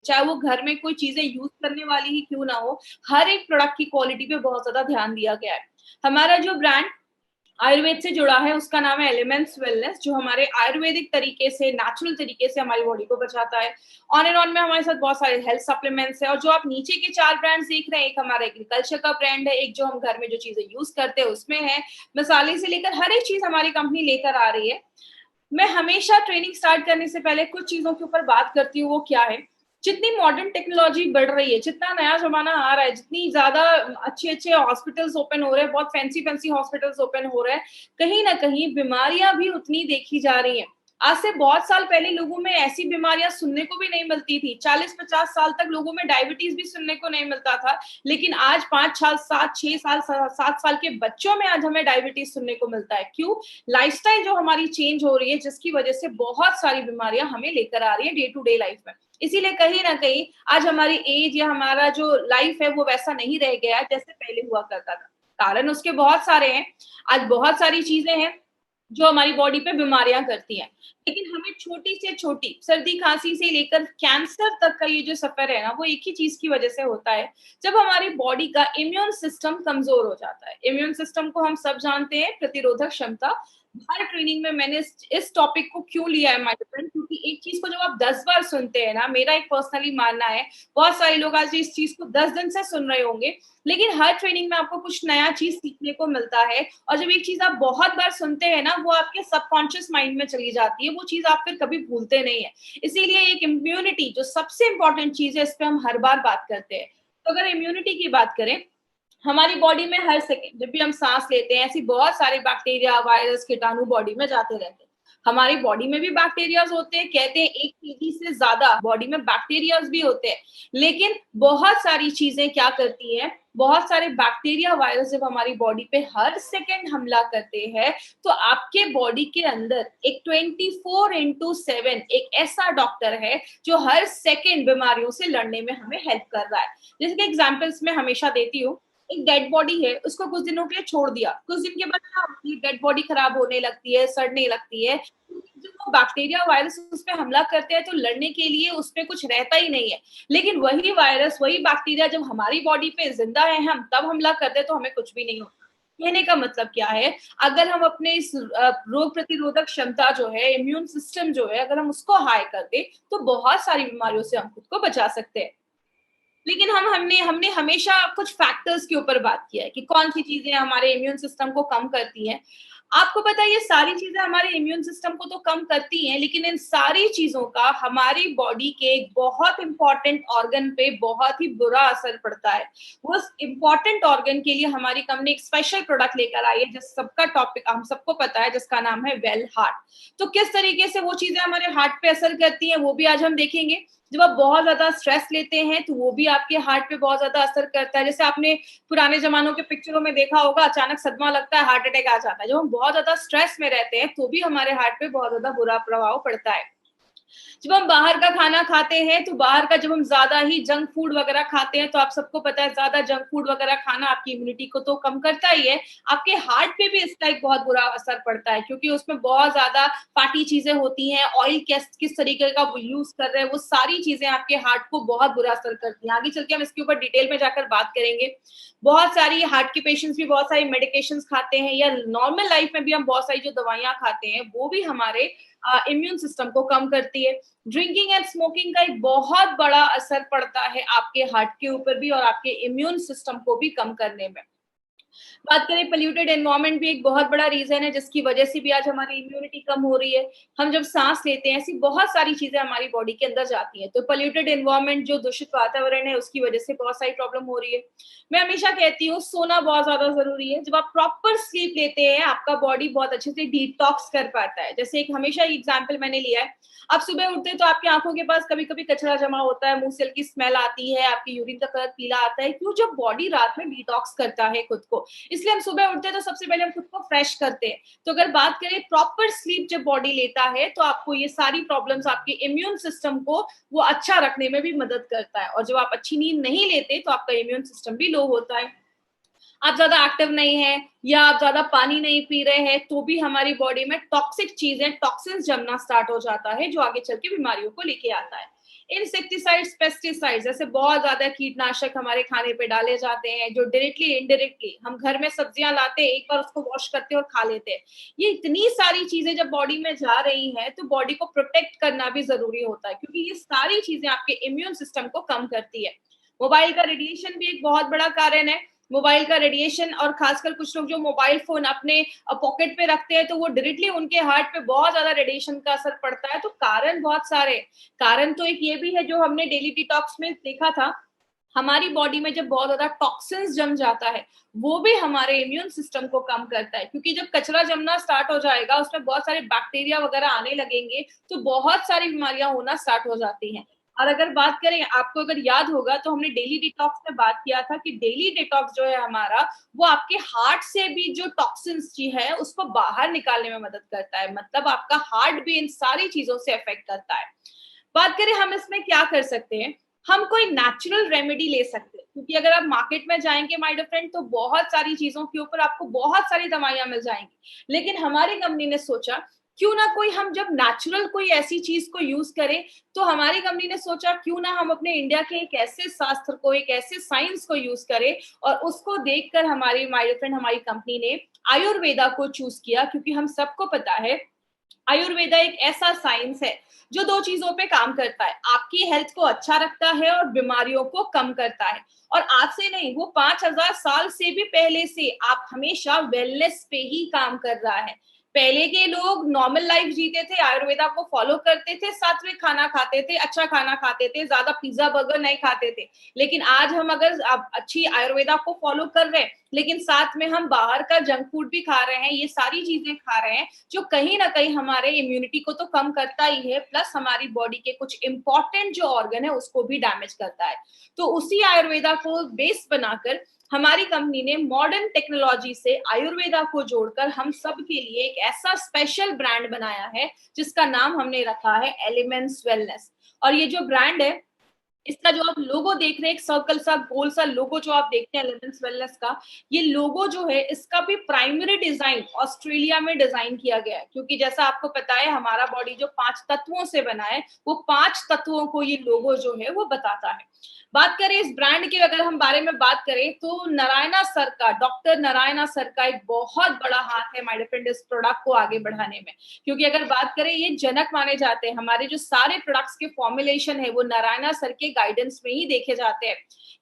चाहे वो घर में कोई चीजें यूज करने वाली ही क्यों ना हो, हर एक प्रोडक्ट की क्वालिटी पे बहुत ज्यादा ध्यान दिया गया है। हमारा जो ब्रांड आयुर्वेद से जुड़ा है उसका नाम है एलिमेंट्स वेलनेस, जो हमारे आयुर्वेदिक तरीके से, नेचुरल तरीके से हमारी बॉडी को बचाता है। ऑन एंड ऑन में हमारे साथ बहुत सारे हेल्थ सप्लीमेंट्स है, और जो आप नीचे के 4 ब्रांड्स देख रहे हैं, एक हमारा एग्रीकल्चर का ब्रांड है, एक जो हम घर में जो चीजें यूज करते हैं उसमें है, मसाले से लेकर हर एक चीज हमारी कंपनी लेकर आ रही है। मैं हमेशा ट्रेनिंग स्टार्ट करने से पहले कुछ चीजों के ऊपर बात करती हूँ, वो क्या है। जितनी मॉडर्न टेक्नोलॉजी बढ़ रही है, जितना नया जमाना आ रहा है, जितनी ज्यादा अच्छे अच्छे हॉस्पिटल्स ओपन हो रहे हैं, बहुत फैंसी फैंसी हॉस्पिटल्स ओपन हो रहे हैं, कहीं ना कहीं बीमारियां भी उतनी देखी जा रही हैं। आज से बहुत साल पहले लोगों में ऐसी बीमारियां सुनने को भी नहीं मिलती थी, 40-50 साल तक लोगों में डायबिटीज भी सुनने को नहीं मिलता था। लेकिन आज 5 6 7 7 साल के बच्चों में आज हमें डायबिटीज सुनने को मिलता है। क्यों? लाइफस्टाइल जो हमारी चेंज हो रही है, जिसकी वजह से बहुत सारी बीमारियां हमें लेकर आ रही है डे टू डे लाइफ में। इसीलिए कहीं ना कहीं आज हमारी एज या हमारा जो लाइफ है वो वैसा नहीं रह गया है जैसे पहले हुआ करता था। कारण उसके बहुत सारे हैं। आज बहुत सारी चीजें हैं जो हमारी बॉडी पे बीमारियां करती हैं, लेकिन हमें छोटी से छोटी सर्दी खांसी से लेकर कैंसर तक का ये जो सफर है ना, वो एक ही चीज की वजह से होता है, जब हमारी बॉडी का इम्यून सिस्टम कमजोर हो जाता है। इम्यून सिस्टम को हम सब जानते हैं, प्रतिरोधक क्षमता। हर ट्रेनिंग में मैंने इस टॉपिक को क्यों लिया है माय फ्रेंड, क्योंकि एक चीज को जब आप 10 बार सुनते हैं ना, मेरा एक पर्सनली मानना है, बहुत सारे लोग आज इस चीज को 10 दिन से सुन रहे होंगे, लेकिन हर ट्रेनिंग में आपको कुछ नया चीज सीखने को मिलता है। और जब एक चीज आप बहुत बार सुनते हैं ना, वो आपके सबकॉन्शियस माइंड में चली जाती है, वो चीज आप फिर कभी भूलते नहीं है। इसीलिए एक इम्यूनिटी जो सबसे इंपॉर्टेंट चीज है, इस पे हम हर बार बात करते हैं। तो अगर इम्यूनिटी की बात करें, हमारी बॉडी में हर सेकेंड जब भी हम सांस लेते हैं, ऐसी बहुत सारे बैक्टीरिया, वायरस, कीटाणु बॉडी में जाते रहते हैं। हमारी बॉडी में भी बैक्टीरियाज होते हैं, कहते हैं 1 केजी से ज्यादा बॉडी में बैक्टीरियाज भी होते हैं। लेकिन बहुत सारी चीजें क्या करती हैं, बहुत सारे बैक्टीरिया, वायरस जब हमारी बॉडी पे हर सेकेंड हमला करते हैं, तो आपके बॉडी के अंदर एक 24x7 एक ऐसा डॉक्टर है जो हर सेकेंड बीमारियों से लड़ने में हमें हेल्प कर रहा है। जैसे कि एग्जाम्पल्स मैं हमेशा देती हूँ, एक डेड बॉडी है, उसको कुछ दिनों के लिए छोड़ दिया, कुछ दिन के बाद क्या होती है, डेड बॉडी खराब होने लगती है, सड़ने लगती है। जब वो बैक्टीरिया, वायरस उस पर हमला करते हैं, तो लड़ने के लिए उस पर कुछ रहता ही नहीं है। लेकिन वही वायरस, वही बैक्टीरिया जब हमारी बॉडी पे जिंदा है, हम तब हमला करते हैं तो हमें कुछ भी नहीं होता। कहने का मतलब क्या है, अगर हम अपने इस रोग प्रतिरोधक क्षमता जो है, इम्यून सिस्टम जो है, अगर हम उसको हाई कर दे, तो बहुत सारी बीमारियों से हम खुद को बचा सकते हैं। लेकिन हमने हमने हमेशा कुछ फैक्टर्स के ऊपर बात किया है कि कौन सी चीजें हमारे इम्यून सिस्टम को कम करती हैं। आपको पता है, ये सारी चीजें हमारे इम्यून सिस्टम को तो कम करती हैं, लेकिन इन सारी चीजों का हमारी बॉडी के एक बहुत इंपॉर्टेंट ऑर्गन पे बहुत ही बुरा असर पड़ता है। वो इंपॉर्टेंट ऑर्गन के लिए हमारी कंपनी एक स्पेशल प्रोडक्ट लेकर आई है, जिस सबका टॉपिक हम सबको पता है, जिसका नाम है वेल हार्ट। तो किस तरीके से वो चीजें हमारे हार्ट पे असर करती हैं, वो भी आज हम देखेंगे। जब आप बहुत ज्यादा स्ट्रेस लेते हैं, तो वो भी आपके हार्ट पे बहुत ज्यादा असर करता है। जैसे आपने पुराने जमानों के पिक्चरों में देखा होगा, अचानक सदमा लगता है, हार्ट अटैक आ जाता है। जब हम बहुत ज्यादा स्ट्रेस में रहते हैं, तो भी हमारे हार्ट पे बहुत ज्यादा बुरा प्रभाव पड़ता है। जब हम बाहर का खाना खाते हैं, तो बाहर का जब हम ज्यादा ही जंक फूड वगैरह खाते हैं, तो आप सबको पता है, ज्यादा जंक फूड वगैरह खाना आपकी इम्यूनिटी को तो कम करता ही है, आपके हार्ट पे भी इसका एक बहुत बुरा असर पड़ता है, क्योंकि उसमें बहुत ज्यादा फैटी चीजें होती हैं, ऑयल किस तरीके का वो यूज कर रहे हैं, वो सारी चीजें आपके हार्ट को बहुत बुरा असर करती हैं। आगे चल के हम इसके ऊपर डिटेल में जाकर बात करेंगे। बहुत सारी हार्ट के पेशेंट्स भी बहुत सारी मेडिकेशन खाते हैं, या नॉर्मल लाइफ में भी हम बहुत सारी जो दवाइयां खाते हैं, वो भी हमारे इम्यून सिस्टम को कम करती है। ड्रिंकिंग एंड स्मोकिंग का एक बहुत बड़ा असर पड़ता है आपके हार्ट के ऊपर भी, और आपके इम्यून सिस्टम को भी कम करने में। बात करें, पोल्यूटेड एनवायरनमेंट भी एक बहुत बड़ा रीजन है, जिसकी वजह से भी आज हमारी इम्यूनिटी कम हो रही है। हम जब सांस लेते हैं, ऐसी बहुत सारी चीजें हमारी बॉडी के अंदर जाती हैं। तो पोल्यूटेड एनवायरनमेंट, जो दूषित वातावरण है, उसकी वजह से बहुत सारी प्रॉब्लम हो रही है। मैं हमेशा कहती हूँ, सोना बहुत ज्यादा जरूरी है। जब आप प्रॉपर स्लीप लेते हैं, आपका बॉडी बहुत अच्छे से डिटॉक्स कर पाता है। जैसे एक हमेशा एग्जाम्पल मैंने लिया है, आप सुबह उठते हैं तो आपकी आंखों के पास कभी कभी कचरा जमा होता है, मुंह से हल्की स्मेल आती है, आपकी यूरिन का कलर पीला आता है। क्यों? जब बॉडी रात में डिटॉक्स करता है खुद को, इसलिए हम सुबह उठते हैं तो सबसे पहले हम खुद को फ्रेश करते हैं। तो अगर बात करें, प्रॉपर स्लीप जब बॉडी लेता है, तो आपको ये सारी प्रॉब्लम्स, आपके इम्यून सिस्टम को वो अच्छा रखने में भी मदद करता है। और जब आप अच्छी नींद नहीं लेते, तो आपका इम्यून सिस्टम भी लो होता है। आप ज्यादा एक्टिव नहीं है, या आप ज्यादा पानी नहीं पी रहे हैं, तो भी हमारी बॉडी में टॉक्सिक चीजें, टॉक्सिन्स जमना स्टार्ट हो जाता है, जो आगे चल के बीमारियों को लेके आता है। इंसेक्टिसाइड्स, पेस्टिसाइड्स, जैसे बहुत ज्यादा कीटनाशक हमारे खाने पे डाले जाते हैं, जो डायरेक्टली इनडायरेक्टली हम घर में सब्जियां लाते हैं, एक बार उसको वॉश करते हैं और खा लेते हैं। ये इतनी सारी चीजें जब बॉडी में जा रही हैं तो बॉडी को प्रोटेक्ट करना भी जरूरी होता है, क्योंकि ये सारी चीजें आपके इम्यून सिस्टम को कम करती है। मोबाइल का रेडिएशन भी एक बहुत बड़ा कारण है। मोबाइल का रेडिएशन, और खासकर कुछ लोग जो मोबाइल फोन अपने पॉकेट पे रखते हैं, तो वो डायरेक्टली उनके हार्ट पे बहुत ज्यादा रेडिएशन का असर पड़ता है। तो कारण बहुत सारे, कारण तो एक ये भी है जो हमने डेली डिटॉक्स में देखा था, हमारी बॉडी में जब बहुत ज्यादा टॉक्सिन्स जम जाता है, वो भी हमारे इम्यून सिस्टम को कम करता है, क्योंकि जब कचरा जमना स्टार्ट हो जाएगा, उसमें बहुत सारे बैक्टीरिया वगैरह आने लगेंगे, तो बहुत सारी बीमारियां होना स्टार्ट हो जाती हैं। और अगर बात करें, आपको अगर याद होगा तो हमने डेली डिटॉक्स में बात किया था कि डेली डिटॉक्स जो है हमारा, वो आपके हार्ट से भी जो टॉक्सिन्स जी है उसको बाहर निकालने में मदद करता है। मतलब आपका हार्ट भी इन सारी चीजों से अफेक्ट करता है। बात करें हम इसमें क्या कर सकते हैं, हम कोई नेचुरल रेमेडी ले सकते हैं, क्योंकि अगर आप मार्केट में जाएंगे माय डियर फ्रेंड, तो बहुत सारी चीजों के ऊपर आपको बहुत सारी दवाइयां मिल जाएंगी। लेकिन हमारी कंपनी ने सोचा क्यों ना कोई, हम जब नेचुरल कोई ऐसी चीज को यूज करें, तो हमारी कंपनी ने सोचा क्यों ना हम अपने इंडिया के एक ऐसे शास्त्र को, एक ऐसे साइंस को यूज करें, और उसको देखकर हमारी माय डियर फ्रेंड हमारी कंपनी ने आयुर्वेदा को चूज किया। क्योंकि हम सबको पता है आयुर्वेदा एक ऐसा साइंस है जो दो चीजों पे काम करता है, आपकी हेल्थ को अच्छा रखता है और बीमारियों को कम करता है। और आज से नहीं, वो 5000 साल से भी पहले से आप हमेशा वेलनेस पे ही काम कर रहा है। पहले के लोग नॉर्मल लाइफ जीते थे, आयुर्वेदा को फॉलो करते थे, सात्विक खाना खाते थे, अच्छा खाना खाते थे, ज्यादा पिज्जा बर्गर नहीं खाते थे। लेकिन आज हम अगर अच्छी आयुर्वेदा को फॉलो कर रहे हैं, लेकिन साथ में हम बाहर का जंक फूड भी खा रहे हैं, ये सारी चीजें खा रहे हैं, जो कहीं ना कहीं हमारे इम्यूनिटी को तो कम करता ही है, प्लस हमारी बॉडी के कुछ इंपॉर्टेंट जो ऑर्गन है उसको भी डैमेज करता है। तो उसी आयुर्वेदा को बेस बनाकर हमारी कंपनी ने मॉडर्न टेक्नोलॉजी से आयुर्वेदा को जोड़कर हम सब के लिए एक ऐसा स्पेशल ब्रांड बनाया है, जिसका नाम हमने रखा है एलिमेंट्स वेलनेस। और ये जो ब्रांड है, इसका जो आप लोगो देख रहे हैं, एक सर्कल सा गोल सा लोगो जो आप देखते हैं एलिमेंट्स वेलनेस का, ये लोगो जो है इसका भी प्राइमरी डिजाइन ऑस्ट्रेलिया में डिजाइन किया गया है। क्योंकि जैसा आपको पता है हमारा बॉडी जो 5 तत्वों से बना है, वो 5 तत्वों को ये लोगो जो है वो बताता है। बात करें इस ब्रांड के, अगर हम बारे में बात करें, तो नारायणा सर का, डॉक्टर नारायणा सर का एक बहुत बड़ा हाथ है माय डियर फ्रेंड इस प्रोडक्ट को आगे बढ़ाने में। क्योंकि अगर बात करें, ये जनक माने जाते हैं, हमारे जो सारे प्रोडक्ट्स के फॉर्मुलेशन है वो नारायणा सर के गाइडेंस में ही देखे जाते हैं।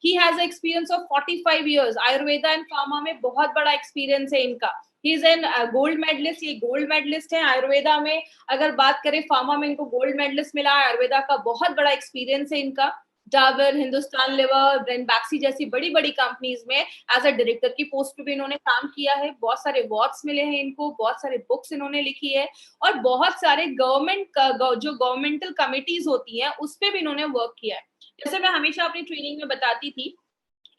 He has experience of 45 years, Ayurveda and pharma में बहुत बड़ा एक्सपीरियंस है इनका। He is an gold medallist, ये गोल्ड मेडलिस्ट है आयुर्वेदा में। अगर बात करें फार्मा में, इनको गोल्ड मेडलिस्ट मिला है, आयुर्वेदा का बहुत बड़ा एक्सपीरियंस है इनका। डाबर, हिंदुस्तान लिवर, ब्रेनबैक्सी जैसी बड़ी बड़ी कंपनीज में एज अ डायरेक्टर की पोस्ट पे भी इन्होंने काम किया है। बहुत सारे अवार्ड्स मिले हैं इनको, बहुत सारे बुक्स इन्होंने लिखी है, और बहुत सारे जो गवर्नमेंटल कमिटीज होती हैं उस पे भी इन्होंने वर्क किया है। जैसे मैं हमेशा अपनी ट्रेनिंग में बताती थी,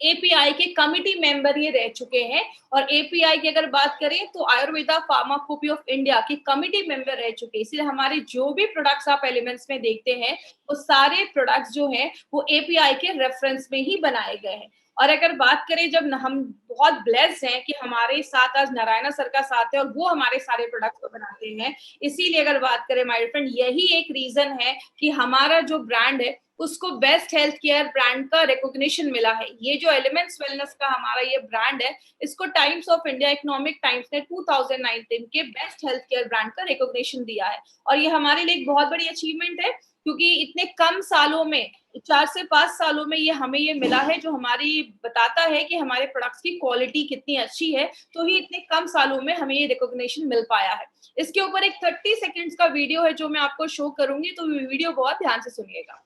एपीआई के कमिटी मेंबर ये रह चुके हैं। और एपीआई की अगर बात करें तो आयुर्वेदा फार्माकोपी ऑफ इंडिया के कमिटी मेंबर रह चुके हैं। इसलिए हमारे जो भी प्रोडक्ट्स आप एलिमेंट्स में देखते हैं, वो सारे प्रोडक्ट्स जो हैं वो एपीआई के रेफरेंस में ही बनाए गए हैं। और अगर बात करें, जब हम बहुत ब्लेस्ड हैं कि हमारे साथ आज नारायणा सर का साथ है और वो हमारे सारे प्रोडक्ट्स को बनाते हैं, इसीलिए अगर बात करें माय फ्रेंड, यही एक रीजन है कि हमारा जो ब्रांड है उसको बेस्ट हेल्थ केयर ब्रांड का रिकॉग्निशन मिला है। ये जो एलिमेंट्स वेलनेस का हमारा ये ब्रांड है, इसको times of India, economic times ने 2019 के बेस्ट हेल्थ केयर ब्रांड का रिकॉग्निशन दिया है। और ये हमारे लिए एक बहुत बड़ी अचीवमेंट है, क्योंकि इतने कम सालों में, 4 से 5 सालों में ये हमें ये मिला है, जो हमारी बताता है कि हमारे प्रोडक्ट्स की क्वालिटी कितनी अच्छी है। तो ही इतने कम सालों में हमें ये रिकॉग्निशन मिल पाया है। इसके ऊपर एक 30 सेकेंड्स का वीडियो है जो मैं आपको शो करूंगी, तो वीडियो बहुत ध्यान से सुनिएगा।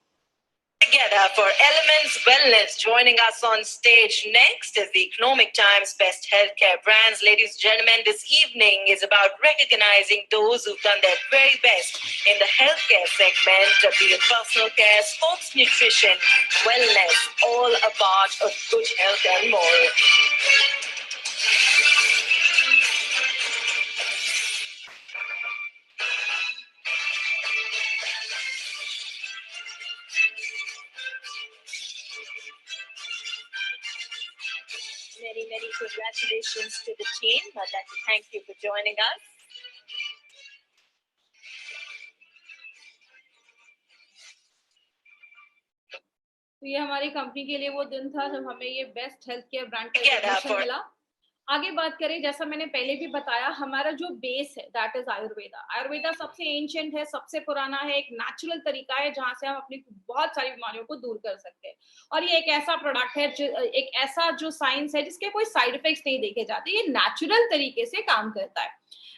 Together for Elements Wellness. Joining us on stage next is the Economic Times Best Healthcare Brands. Ladies and gentlemen, this evening is about recognizing those who've done their very best in the healthcare segment, be it personal care, sports nutrition, wellness, all a part of good health and more. Many congratulations to the team. I'd like to thank you for joining us. तो ये हमारी company के लिए वो दिन था जब हमें ये बेस्ट हेल्थ केयर ब्रांड का Together रिकॉग्निशन for मिला। आगे बात करें, जैसा मैंने पहले भी बताया, हमारा जो बेस है दैट इज आयुर्वेदा। आयुर्वेदा सबसे एंशिएंट है, सबसे पुराना है, एक नेचुरल तरीका है जहां से हम अपनी बहुत सारी बीमारियों को दूर कर सकते हैं। और ये एक ऐसा प्रोडक्ट है, एक ऐसा जो साइंस है जिसके कोई साइड इफेक्ट्स नहीं देखे जाते, ये नेचुरल तरीके से काम करता है।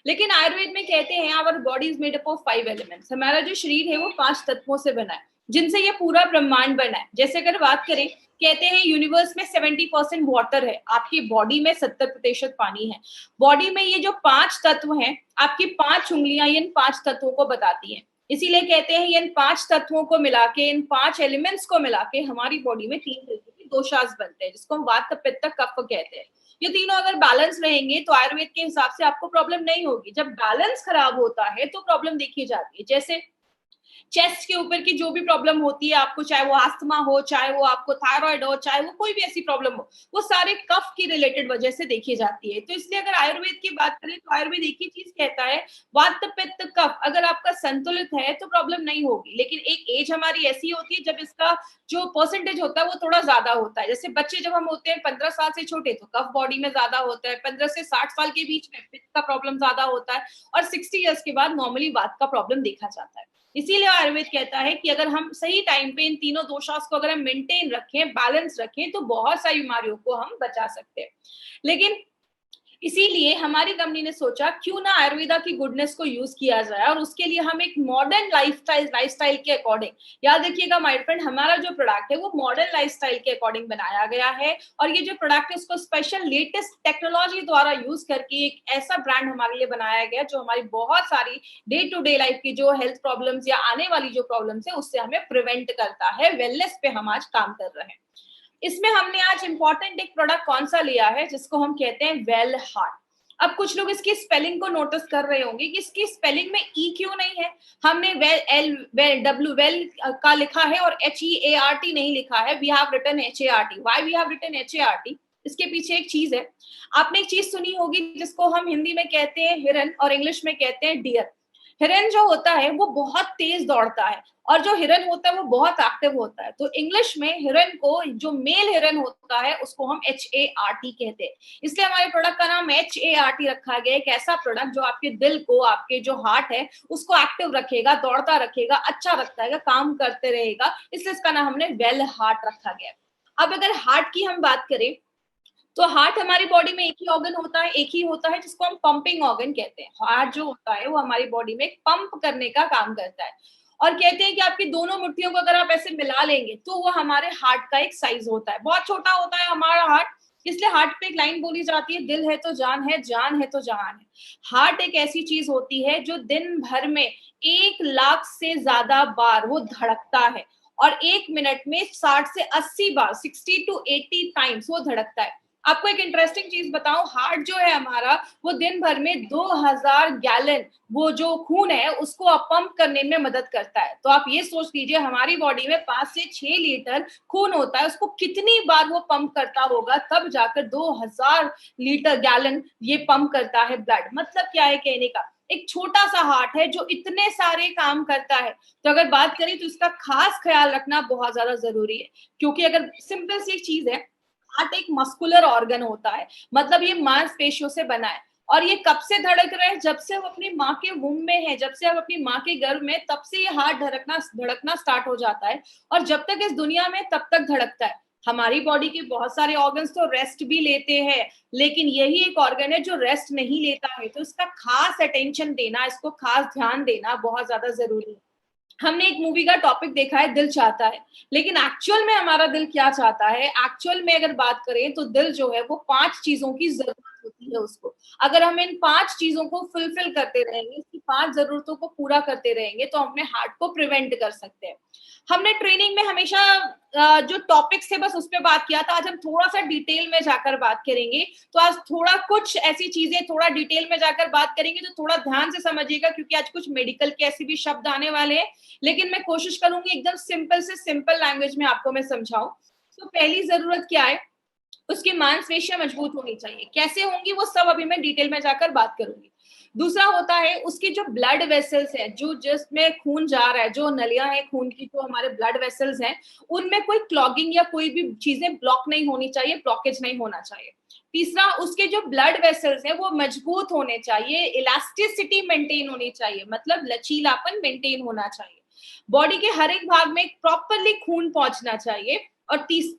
लेकिन आयुर्वेद में कहते हैं our body is made up of 5 elements. हमारा जो शरीर है वो 5 तत्वों से बना है, जिनसे ये पूरा ब्रह्मांड बना है। जैसे अगर बात करें, कहते हैं यूनिवर्स में 70% वाटर है, आपकी बॉडी में 70% पानी है। बॉडी में ये जो 5 तत्व हैं, आपकी 5 उंगलियां इन 5 तत्वों को बताती हैं। इसीलिए कहते हैं इन 5 तत्वों को मिला के, इन 5 एलिमेंट्स को मिला के हमारी बॉडी में 3 तरीके के दोषास बनते हैं, जिसको हम वात पित्त कफ कहते हैं। ये तीनों अगर बैलेंस रहेंगे तो आयुर्वेद के हिसाब से आपको प्रॉब्लम नहीं होगी। जब बैलेंस खराब होता है तो प्रॉब्लम देखी जाती है। जैसे चेस्ट के ऊपर की जो भी प्रॉब्लम होती है आपको, चाहे वो अस्थमा हो, चाहे वो आपको थायराइड हो, चाहे वो कोई भी ऐसी प्रॉब्लम हो, वो सारे कफ की रिलेटेड वजह से देखी जाती है। तो इसलिए अगर आयुर्वेद की बात करें तो आयुर्वेद एक ही चीज कहता है, वात पित्त कफ अगर आपका संतुलित है तो प्रॉब्लम नहीं होगी। लेकिन एक एज हमारी ऐसी होती है जब इसका जो परसेंटेज होता है वो थोड़ा ज्यादा होता है। जैसे बच्चे जब हम होते हैं 15 साल से छोटे तो कफ बॉडी में ज्यादा होता है, 15 से 60 साल के बीच में पित्त का प्रॉब्लम ज्यादा होता है, और 60 ईयर्स के बाद नॉर्मली वात का प्रॉब्लम देखा जाता है। इसीलिए आयुर्वेद कहता है कि अगर हम सही टाइम पे इन तीनों दोषास को अगर हम मेंटेन रखें, बैलेंस रखें, तो बहुत सारी बीमारियों को हम बचा सकते हैं। लेकिन इसीलिए हमारी कंपनी ने सोचा क्यों ना आयुर्वेदा की गुडनेस को यूज किया जाए, और उसके लिए हम एक मॉडर्न लाइफस्टाइल के अकॉर्डिंग, याद रखिएगा माय फ्रेंड, हमारा जो प्रोडक्ट है वो मॉडर्न लाइफस्टाइल के अकॉर्डिंग बनाया गया है। और ये जो प्रोडक्ट है उसको स्पेशल लेटेस्ट टेक्नोलॉजी द्वारा यूज करके एक ऐसा ब्रांड हमारे लिए बनाया गया जो हमारी बहुत सारी डे टू डे लाइफ की जो हेल्थ प्रॉब्लम्स या आने वाली जो प्रॉब्लम्स है उससे हमें प्रिवेंट करता है। वेलनेस पे हम आज काम कर रहे हैं। इसमें हमने आज इंपॉर्टेंट एक प्रोडक्ट कौन सा लिया है जिसको हम कहते हैं वेल हार्ट। अब कुछ लोग इसकी स्पेलिंग को नोटिस कर रहे होंगे कि इसकी स्पेलिंग में ई क्यों नहीं है। हमने वेल का लिखा है और HEART नहीं लिखा है। We have written HART। Why we have written HART? इसके पीछे एक चीज है। आपने एक चीज सुनी होगी जिसको हम हिंदी में कहते हैं हिरन और इंग्लिश में कहते हैं डियर। हिरन जो होता है वो बहुत तेज दौड़ता है, और जो हिरन होता है वो बहुत एक्टिव होता है। तो इंग्लिश में हिरन को, जो मेल हिरन होता है उसको हम HART कहते हैं। इसलिए हमारे प्रोडक्ट का नाम HART रखा गया है। एक ऐसा प्रोडक्ट जो आपके दिल को, आपके जो हार्ट है उसको एक्टिव रखेगा, दौड़ता रखेगा, अच्छा रखता है, काम करते रहेगा। इसलिए इसका नाम हमने वेल हार्ट रखा गया है। अब अगर हार्ट की हम बात करें तो हार्ट हमारी बॉडी में एक ही ऑर्गन होता है, एक ही होता है, जिसको हम पंपिंग ऑर्गन कहते हैं। हार्ट जो होता है वो हमारी बॉडी में पंप करने का काम करता है। और कहते हैं कि आपकी दोनों मुट्ठियों को अगर आप ऐसे मिला लेंगे तो वो हमारे हार्ट का एक साइज होता है। बहुत छोटा होता है हमारा हार्ट। इसलिए हार्ट पे एक लाइन बोली जाती है, दिल है तो जान है, जान है तो जहान है। हार्ट एक ऐसी चीज होती है जो दिन भर में 1 लाख से ज्यादा बार वो धड़कता है, और 1 मिनट में 60 से 80 बार, 60 to 80 टाइम्स वो धड़कता है। आपको एक इंटरेस्टिंग चीज बताऊं, हार्ट जो है हमारा वो दिन भर में 2000 गैलन वो जो खून है उसको पंप करने में मदद करता है। तो आप ये सोच लीजिए हमारी बॉडी में 5 से 6 लीटर खून होता है, उसको कितनी बार वो पंप करता होगा, तब जाकर 2000 लीटर गैलन ये पंप करता है ब्लड। मतलब क्या है कहने का, एक छोटा सा हार्ट है जो इतने सारे काम करता है। तो अगर बात करें तो इसका खास ख्याल रखना बहुत ज्यादा जरूरी है, क्योंकि अगर सिंपल सी चीज है, हार्ट एक मस्कुलर ऑर्गन होता है, मतलब ये मांसपेशियों से बना है। और ये कब से धड़क रहे हैं, जब से वो अपनी माँ के वुम्ब में है, जब से हम अपनी माँ के गर्भ में, तब से ये हार्ट धड़कना स्टार्ट हो जाता है, और जब तक इस दुनिया में तब तक धड़कता है। हमारी बॉडी के बहुत सारे ऑर्गन्स तो रेस्ट भी लेते हैं, लेकिन यही एक ऑर्गन है जो रेस्ट नहीं लेता है। तो इसका खास अटेंशन देना, इसको खास ध्यान देना बहुत ज्यादा जरूरी है। हमने एक मूवी का टॉपिक देखा है, दिल चाहता है, लेकिन एक्चुअल में हमारा दिल क्या चाहता है? एक्चुअल में अगर बात करें तो दिल जो है वो 5 चीजों की जरूरत होती है उसको। अगर हम इन 5 चीजों को फुलफिल करते रहेंगे, इसकी 5 जरूरतों को पूरा करते रहेंगे, तो हम अपने हार्ट को प्रिवेंट कर सकते हैं। हमने ट्रेनिंग में हमेशा जो टॉपिक्स थे बस उस पर बात किया था। आज हम थोड़ा सा डिटेल में जाकर बात करेंगे। तो आज थोड़ा कुछ ऐसी चीजें थोड़ा डिटेल में जाकर बात करेंगे, तो थोड़ा ध्यान से समझिएगा, क्योंकि आज कुछ मेडिकल के ऐसे भी शब्द आने वाले हैं, लेकिन मैं कोशिश करूंगी एकदम सिंपल से सिंपल लैंग्वेज में आपको मैं समझाऊं। तो पहली जरूरत क्या है, उसकी मांसपेशियां मजबूत होनी चाहिए। कैसे होंगी वो सब अभी मैं डिटेल में जाकर बात करूंगी। दूसरा होता है उसके जो ब्लड वेसल्स है, जो जिसमें खून जा रहा है, जो नलियां हैं खून की, जो हमारे ब्लड वेसल्स हैं, उनमें कोई क्लॉगिंग या कोई भी चीजें ब्लॉक नहीं होनी चाहिए, ब्लॉकेज नहीं होना चाहिए। तीसरा, उसके जो ब्लड वेसल्स हैं वो मजबूत होने चाहिए, इलास्टिसिटी मेंटेन होनी चाहिए, मतलब लचीलापन मेंटेन होना चाहिए। बॉडी के हर एक भाग में प्रॉपरली खून पहुंचना चाहिए। और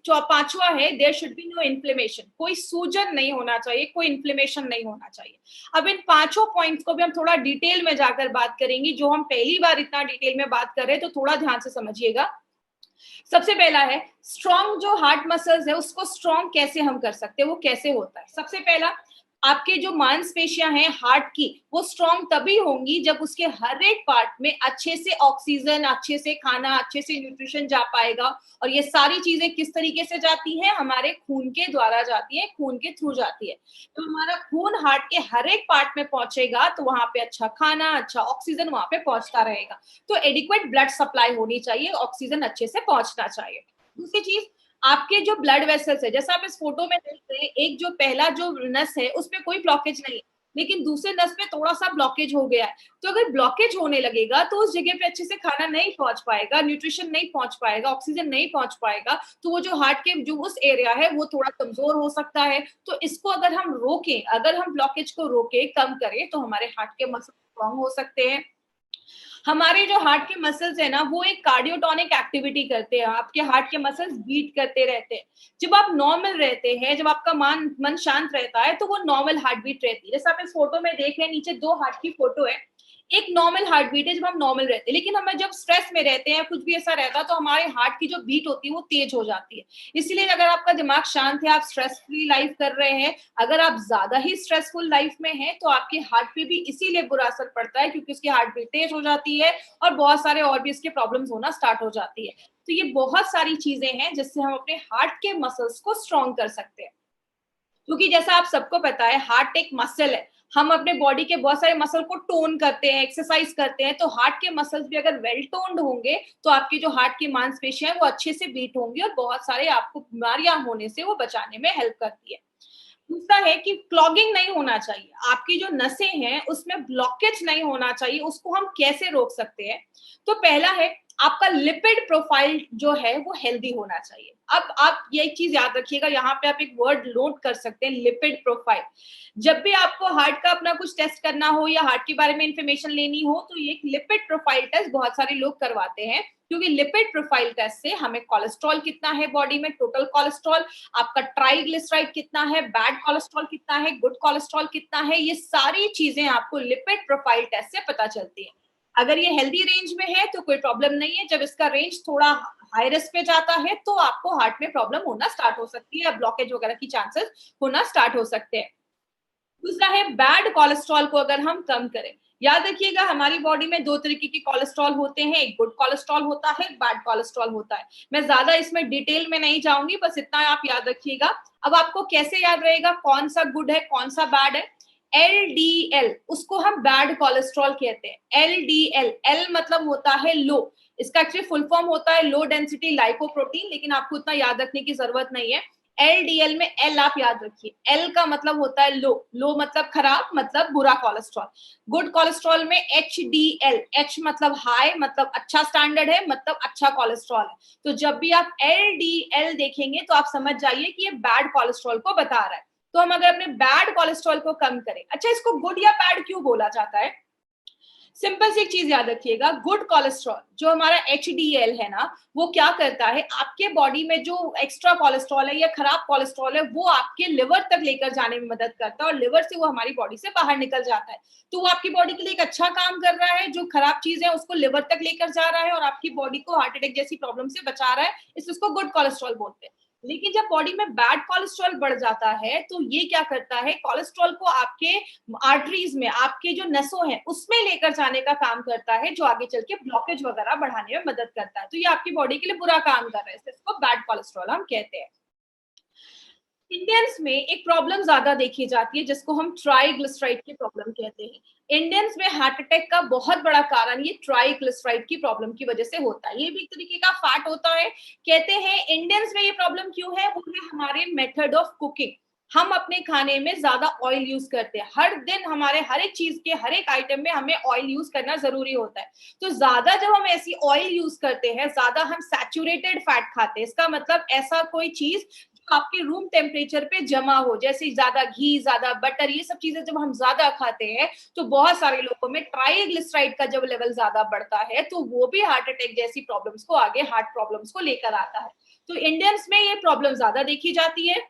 पांचवा है, there should be no inflammation, कोई सूजन नहीं होना चाहिए, कोई इन्फ्लेमेशन नहीं होना चाहिए। अब इन पांचों पॉइंट्स को भी हम थोड़ा डिटेल में जाकर बात करेंगे, जो हम पहली बार इतना डिटेल में बात कर रहे हैं, तो थोड़ा ध्यान से समझिएगा। सबसे पहला है स्ट्रॉन्ग, जो हार्ट मसल्स है उसको स्ट्रॉन्ग कैसे हम कर सकते हैं, वो कैसे होता है। सबसे पहला, आपके जो मांसपेशियां हैं हार्ट की, वो स्ट्रॉन्ग तभी होंगी जब उसके हर एक पार्ट में अच्छे से ऑक्सीजन, अच्छे से खाना, अच्छे से न्यूट्रिशन जा पाएगा। और ये सारी चीजें किस तरीके से जाती हैं, हमारे खून के द्वारा जाती है, खून के थ्रू जाती है। तो हमारा खून हार्ट के हर एक पार्ट में पहुंचेगा तो वहां पे अच्छा खाना, अच्छा ऑक्सीजन वहां पे पहुंचता रहेगा। तो एडिक्वेट ब्लड सप्लाई होनी चाहिए, ऑक्सीजन अच्छे से पहुंचना चाहिए। दूसरी चीज, आपके जो ब्लड वेसल्स है, जैसा आप इस फोटो में देख रहे हैं, एक जो पहला जो नस है उसमें कोई ब्लॉकेज नहीं है, लेकिन दूसरे नस में थोड़ा सा ब्लॉकेज हो गया है। तो अगर ब्लॉकेज होने लगेगा तो उस जगह पे अच्छे से खाना नहीं पहुंच पाएगा, न्यूट्रिशन नहीं पहुंच पाएगा, ऑक्सीजन नहीं पहुंच पाएगा, तो वो जो हार्ट के जो उस एरिया है वो थोड़ा कमजोर हो सकता है। तो इसको अगर हम रोकें, अगर हम ब्लॉकेज को रोके, कम करें, तो हमारे हार्ट के मसल स्ट्रॉन्ग हो सकते हैं। हमारे जो हार्ट के मसल्स है ना, वो एक कार्डियोटोनिक एक्टिविटी करते हैं, आपके हार्ट के मसल्स बीट करते रहते हैं। जब आप नॉर्मल रहते हैं, जब आपका मन शांत रहता है, तो वो नॉर्मल हार्ट बीट रहती है। जैसे आप इस फोटो में देख रहे हैं, नीचे दो हार्ट की फोटो है। एक नॉर्मल हार्ट बीट है जब हम नॉर्मल रहते हैं, लेकिन हमें जब स्ट्रेस में रहते हैं, कुछ भी ऐसा रहता है, तो हमारे हार्ट की जो बीट होती है वो तेज हो जाती है। इसलिए अगर आपका दिमाग शांत है, आप स्ट्रेस फ्री लाइफ कर रहे हैं, अगर आप ज्यादा ही स्ट्रेसफुल लाइफ में हैं, तो आपके हार्ट पे भी इसीलिए बुरा असर पड़ता है, क्योंकि उसकी हार्ट बीट तेज हो जाती है और बहुत सारे और भी इसके प्रॉब्लम्स होना स्टार्ट हो जाती है। तो ये बहुत सारी चीजें हैं जिससे हम अपने हार्ट के मसल्स को स्ट्रॉन्ग कर सकते हैं। क्योंकि जैसा आप सबको पता है, हार्ट एक मसल है। हम अपने बॉडी के बहुत सारे मसल को टोन करते हैं, एक्सरसाइज करते हैं, तो हार्ट के मसल्स भी अगर वेल टोन्ड होंगे, तो आपके जो हार्ट की मांसपेशियां हैं वो अच्छे से बीट होंगी और बहुत सारे आपको बीमारियां होने से वो बचाने में हेल्प करती है। दूसरा है कि क्लॉगिंग नहीं होना चाहिए, आपकी जो नसें हैं उसमें ब्लॉकेज नहीं होना चाहिए। उसको हम कैसे रोक सकते हैं? तो पहला है, आपका लिपिड प्रोफाइल जो है वो हेल्दी होना चाहिए। अब आप ये एक चीज याद रखिएगा, यहाँ पे आप एक वर्ड नोट कर सकते हैं, लिपिड प्रोफाइल। जब भी आपको हार्ट का अपना कुछ टेस्ट करना हो या हार्ट के बारे में इंफॉर्मेशन लेनी हो, तो ये लिपिड प्रोफाइल टेस्ट बहुत सारे लोग करवाते हैं, क्योंकि लिपिड प्रोफाइल टेस्ट से हमें कोलेस्ट्रॉल कितना है बॉडी में, टोटल कोलेस्ट्रॉल, आपका ट्राइग्लिसराइड कितना है, बैड कोलेस्ट्रॉल कितना है, गुड कोलेस्ट्रॉल कितना है, ये सारी चीजें आपको लिपिड प्रोफाइल टेस्ट से पता चलती है। अगर ये हेल्दी रेंज में है तो कोई प्रॉब्लम नहीं है, जब इसका रेंज थोड़ा हाई रिस्क पे जाता है तो आपको हार्ट में प्रॉब्लम होना स्टार्ट हो सकती है, ब्लॉकेज वगैरह की चांसेस होना स्टार्ट हो सकते हैं। दूसरा है, बैड कोलेस्ट्रॉल को अगर हम कम करें। याद रखिएगा, हमारी बॉडी में दो तरीके के कोलेस्ट्रॉल होते हैं, एक गुड कोलेस्ट्रॉल होता है, एक बैड कोलेस्ट्रॉल होता है। मैं ज्यादा इसमें डिटेल में नहीं जाऊंगी, बस इतना आप याद रखिएगा। अब आपको कैसे याद रहेगा कौन सा गुड है कौन सा बैड है? LDL, उसको हम बैड कोलेस्ट्रॉल कहते हैं। LDL, एल मतलब होता है लो, इसका एक्चुअली फुल फॉर्म होता है लो डेंसिटी लाइपोप्रोटीन, लेकिन आपको इतना याद रखने की जरूरत नहीं है। LDL में एल आप याद रखिए, एल का मतलब होता है लो, लो मतलब खराब, मतलब बुरा कोलेस्ट्रॉल। गुड कोलेस्ट्रॉल में HDL, एच मतलब हाई, मतलब अच्छा स्टैंडर्ड है, मतलब अच्छा कोलेस्ट्रॉल है। तो जब भी आप LDL देखेंगे तो आप समझ जाइए कि ये बैड कोलेस्ट्रॉल को बता रहा है। तो हम अगर अपने बैड कोलेस्ट्रॉल को कम करें, अच्छा इसको गुड या बैड क्यों बोला जाता है? सिंपल सी एक चीज याद रखिएगा, गुड कोलेस्ट्रॉल जो हमारा HDL है ना, वो क्या करता है, आपके बॉडी में जो एक्स्ट्रा कोलेस्ट्रॉल है या खराब कोलेस्ट्रॉल है, वो आपके लिवर तक लेकर जाने में मदद करता है और लिवर से वो हमारी बॉडी से बाहर निकल जाता है। तो वो आपकी बॉडी के लिए एक अच्छा काम कर रहा है, जो खराब चीज है उसको लिवर तक लेकर जा रहा है और आपकी बॉडी को हार्ट अटैक जैसी प्रॉब्लम से बचा रहा है, इसलिए उसको गुड कोलेस्ट्रॉल बोलते हैं। लेकिन जब बॉडी में बैड कोलेस्ट्रॉल बढ़ जाता है, तो ये क्या करता है, कोलेस्ट्रॉल को आपके आर्टरीज में, आपके जो नसों हैं उसमें लेकर जाने का काम करता है, जो आगे चल के ब्लॉकेज वगैरह बढ़ाने में मदद करता है। तो ये आपकी बॉडी के लिए बुरा काम कर रहा है, इसको बैड कोलेस्ट्रॉल हम कहते हैं। इंडियंस में एक प्रॉब्लम ज्यादा देखी जाती है जिसको हम ट्राइग्लिसराइड की प्रॉब्लम कहते हैं। इंडियंस में हार्ट अटैक का बहुत बड़ा कारण ये ट्राइग्लिसराइड की प्रॉब्लम की वजह से होता है। ये भी एक तरीके का फैट होता है। कहते हैं इंडियंस में ये प्रॉब्लम क्यों है, वो है हमारे मेथड ऑफ कुकिंग। हम अपने खाने में ज्यादा ऑयल यूज करते हैं, हर दिन हमारे हर एक चीज के हर एक आइटम में हमें ऑयल यूज करना जरूरी होता है। तो ज्यादा जब हम ऐसी ऑयल यूज करते हैं, ज्यादा हम सैचुरेटेड फैट खाते हैं, इसका मतलब ऐसा कोई चीज जो आपके रूम टेम्परेचर पे जमा हो, जैसे ज्यादा घी, ज्यादा बटर, ये सब चीजें जब हम ज्यादा खाते हैं तो बहुत सारे लोगों में ट्राइग्लिसराइड का जब लेवल ज्यादा बढ़ता है तो वो भी हार्ट अटैक जैसी प्रॉब्लम्स को, आगे हार्ट प्रॉब्लम्स को लेकर आता है। तो इंडियंस में ये प्रॉब्लम ज्यादा देखी जाती है।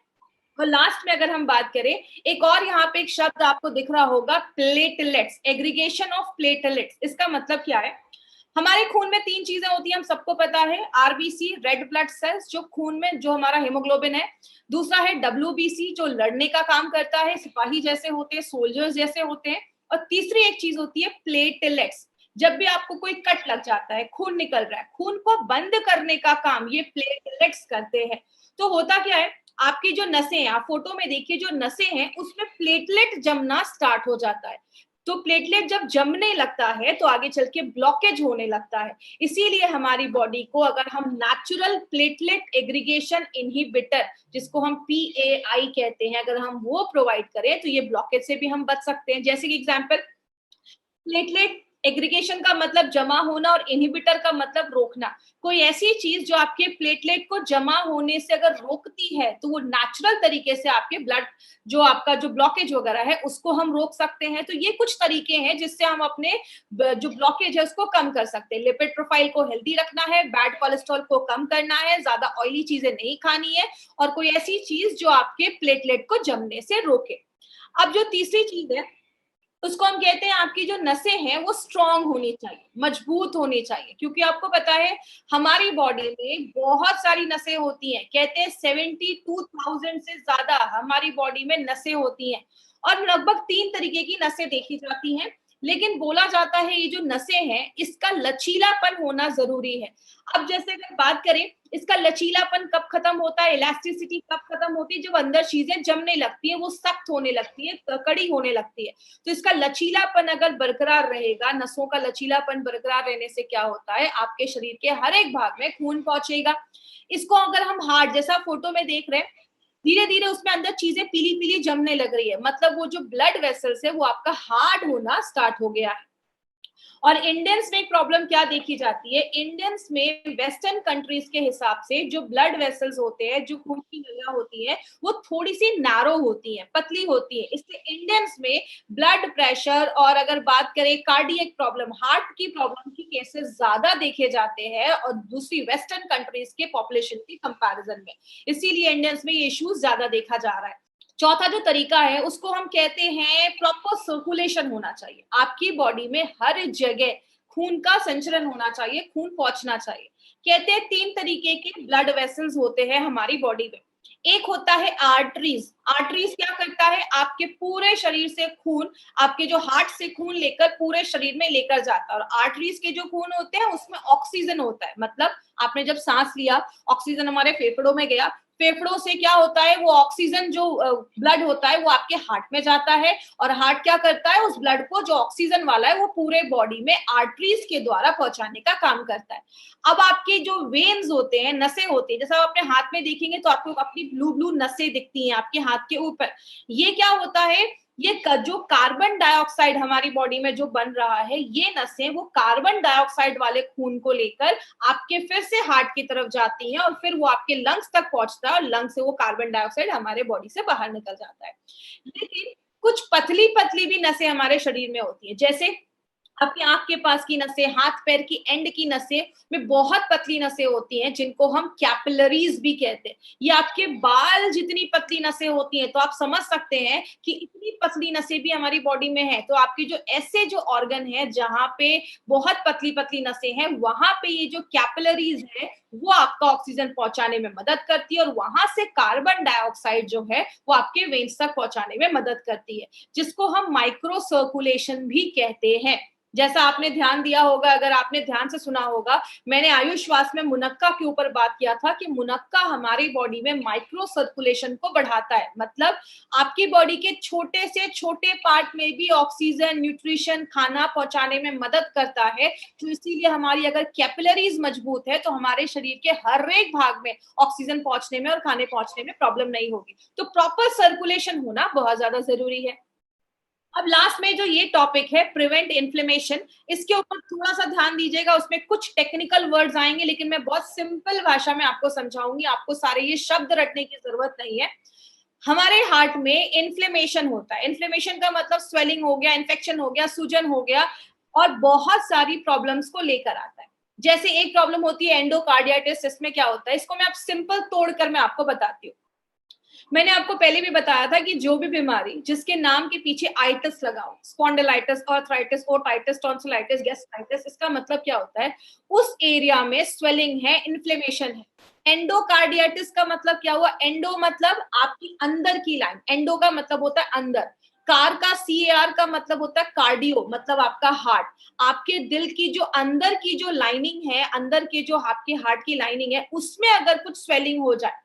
और लास्ट में अगर हम बात करें, एक और यहाँ पे एक शब्द आपको दिख रहा होगा, प्लेटलेट्स, एग्रीगेशन ऑफ प्लेटलेट्स। इसका मतलब क्या है? हमारे खून में 3 चीजें होती हैं, हम सबको पता है। आरबीसी, रेड ब्लड सेल्स, जो खून में जो हमारा हेमोग्लोबिन है। दूसरा है डब्ल्यूबीसी, जो लड़ने का काम करता है, सिपाही जैसे होते हैं, सोल्जर्स जैसे होते हैं। और तीसरी एक चीज होती है प्लेटलेट्स। जब भी आपको कोई कट लग जाता है, खून निकल रहा है, खून को बंद करने का काम ये प्लेटलेट्स करते हैं। तो होता क्या है, आपकी जो नसें हैं, आप फोटो में देखिए, जो नसें हैं उसमें प्लेटलेट जमना स्टार्ट हो जाता है। तो प्लेटलेट जब जमने लगता है तो आगे चल के ब्लॉकेज होने लगता है। इसीलिए हमारी बॉडी को अगर हम नेचुरल प्लेटलेट एग्रीगेशन इनहिबिटर, जिसको हम PAI कहते हैं, अगर हम वो प्रोवाइड करें तो ये ब्लॉकेज से भी हम बच सकते हैं। जैसे कि एग्जाम्पल, प्लेटलेट एग्रीगेशन का मतलब जमा होना और इनहिबिटर का मतलब रोकना। कोई ऐसी चीज जो आपके प्लेटलेट को जमा होने से अगर रोकती है तो वो नेचुरल तरीके से आपके ब्लड, जो आपका जो ब्लॉकेज वगैरह है, उसको हम रोक सकते हैं। तो ये कुछ तरीके हैं जिससे हम अपने जो ब्लॉकेज है उसको कम कर सकते हैं। लिपिड प्रोफाइल को हेल्दी रखना है, बैड कोलेस्ट्रॉल को कम करना है, ज्यादा ऑयली चीजें नहीं खानी है, और कोई ऐसी चीज जो आपके प्लेटलेट को जमने से रोके। अब जो तीसरी चीज है उसको हम कहते हैं, आपकी जो नसें हैं वो स्ट्रांग होनी चाहिए, मजबूत होनी चाहिए। क्योंकि आपको पता है हमारी बॉडी में बहुत सारी नसें होती हैं, कहते हैं 72,000 से ज्यादा हमारी बॉडी में नसें होती हैं। और लगभग 3 तरीके की नसें देखी जाती हैं। लेकिन बोला जाता है ये जो नसें हैं इसका लचीलापन होना जरूरी है। अब जैसे अगर बात करें, इसका लचीलापन कब खत्म होता है, इलास्टिसिटी कब खत्म होती है? जब अंदर चीजें जमने लगती है, वो सख्त होने लगती है, कड़ी होने लगती है। तो इसका लचीलापन अगर बरकरार रहेगा, नसों का लचीलापन बरकरार रहने से क्या होता है, आपके शरीर के हर एक भाग में खून पहुंचेगा। इसको अगर हम हार्ट जैसा फोटो में देख रहे हैं, धीरे धीरे उसमें अंदर चीजें पीली पीली जमने लग रही है, मतलब वो जो ब्लड वेसल्स है वो आपका हार्ड होना स्टार्ट हो गया है। और इंडियंस में एक प्रॉब्लम क्या देखी जाती है, इंडियंस में वेस्टर्न कंट्रीज के हिसाब से जो ब्लड वेसल्स होते हैं, जो खून की नलियां होती हैं, वो थोड़ी सी नैरो होती हैं, पतली होती है। इसलिए इंडियंस में ब्लड प्रेशर और अगर बात करें कार्डियक प्रॉब्लम, हार्ट की प्रॉब्लम की केसेस ज्यादा देखे जाते हैं और दूसरी वेस्टर्न कंट्रीज के पॉपुलेशन के कंपैरिजन में। इसीलिए इंडियंस में ये इश्यूज ज्यादा देखा जा रहा है। चौथा जो तरीका है उसको हम कहते हैं प्रॉपर सर्कुलेशन होना चाहिए। आपकी बॉडी में हर जगह खून का संचरण होना चाहिए, खून पहुंचना चाहिए। कहते हैं 3 तरीके के ब्लड वेसल्स होते हैं हमारी बॉडी में। एक होता है आर्टरीज। आर्टरीज क्या करता है, आपके पूरे शरीर से खून, आपके जो हार्ट से खून लेकर पूरे शरीर में लेकर जाता है। और आर्टरीज के जो खून होते हैं उसमें ऑक्सीजन होता है, मतलब आपने जब सांस लिया, ऑक्सीजन हमारे फेफड़ों में गया, फेफड़ों से क्या होता है, वो ऑक्सीजन जो ब्लड होता है वो आपके हार्ट में जाता है, और हार्ट क्या करता है, उस ब्लड को जो ऑक्सीजन वाला है वो पूरे बॉडी में आर्टरीज के द्वारा पहुंचाने का काम करता है। अब आपके जो वेन्स होते हैं, नसें होती है, जैसा आप अपने हाथ में देखेंगे तो आपको अपनी ब्लू ब्लू नसें दिखती हैं आपके हाथ के ऊपर। ये क्या होता है, ये जो कार्बन डाइऑक्साइड हमारी बॉडी में जो बन रहा है, ये नसें वो कार्बन डाइऑक्साइड वाले खून को लेकर आपके फिर से हार्ट की तरफ जाती हैं और फिर वो आपके लंग्स तक पहुंचता है, और लंग्स से वो कार्बन डाइऑक्साइड हमारे बॉडी से बाहर निकल जाता है। लेकिन कुछ पतली पतली भी नसें हमारे शरीर में होती है, जैसे आपकी आंख के पास की नसें, हाथ पैर की एंड की नसें में बहुत पतली नसें होती हैं जिनको हम कैपिलरीज भी कहते हैं। ये आपके बाल जितनी पतली नसें होती हैं, तो आप समझ सकते हैं कि इतनी पतली नसें भी हमारी बॉडी में है। तो आपके जो ऐसे जो ऑर्गन है जहां पे बहुत पतली पतली नसें हैं, वहां पे ये जो कैपिलरीज है वो आपका ऑक्सीजन पहुंचाने में मदद करती है, और वहां से कार्बन डाइऑक्साइड जो है वो आपके वेन्स तक पहुंचाने में मदद करती है, जिसको हम माइक्रो सर्कुलेशन भी कहते हैं। जैसा आपने ध्यान दिया होगा, अगर आपने ध्यान से सुना होगा, मैंने आयुष श्वास में मुनक्का के ऊपर बात किया था कि मुनक्का हमारी बॉडी में माइक्रो सर्कुलेशन को बढ़ाता है। मतलब आपकी बॉडी के छोटे से छोटे पार्ट में भी ऑक्सीजन, न्यूट्रिशन, खाना पहुंचाने में मदद करता है। तो इसीलिए हमारी अगर कैपिलरीज मजबूत है तो हमारे शरीर के हर एक भाग में ऑक्सीजन पहुंचने में और खाने पहुंचने में प्रॉब्लम नहीं होगी। तो प्रॉपर सर्कुलेशन होना बहुत ज्यादा जरूरी है। अब लास्ट में जो ये टॉपिक है प्रिवेंट इन्फ्लेमेशन, इसके ऊपर थोड़ा सा ध्यान दीजिएगा। उसमें कुछ टेक्निकल वर्ड्स आएंगे, लेकिन मैं बहुत सिंपल भाषा में आपको समझाऊंगी, आपको सारे ये शब्द रटने की जरूरत नहीं है। हमारे हार्ट में इन्फ्लेमेशन होता है। इन्फ्लेमेशन का मतलब स्वेलिंग हो गया, इन्फेक्शन हो गया, सूजन हो गया, और बहुत सारी प्रॉब्लम्स को लेकर आता है। जैसे एक प्रॉब्लम होती है एंडोकार्डियाटिस। इसमें क्या होता है, इसको मैं आप सिंपल तोड़कर मैं आपको बताती हूँ। मैंने आपको पहले भी बताया था कि जो भी बीमारी जिसके नाम के पीछे आइटिस लगा हो, spondylitis, arthritis, otitis, tonsillitis, gastritis, इसका मतलब क्या होता है, उस एरिया में स्वेलिंग है, इन्फ्लेमेशन है। एंडोकार्डियाटिस का मतलब क्या हुआ, एंडो मतलब आपकी अंदर की लाइन, एंडो का मतलब होता है अंदर, कार का CAR का मतलब होता है कार्डियो, मतलब आपका हार्ट। आपके दिल की जो अंदर की जो लाइनिंग है, अंदर के जो आपके हार्ट की लाइनिंग है, उसमें अगर कुछ स्वेलिंग हो जाए,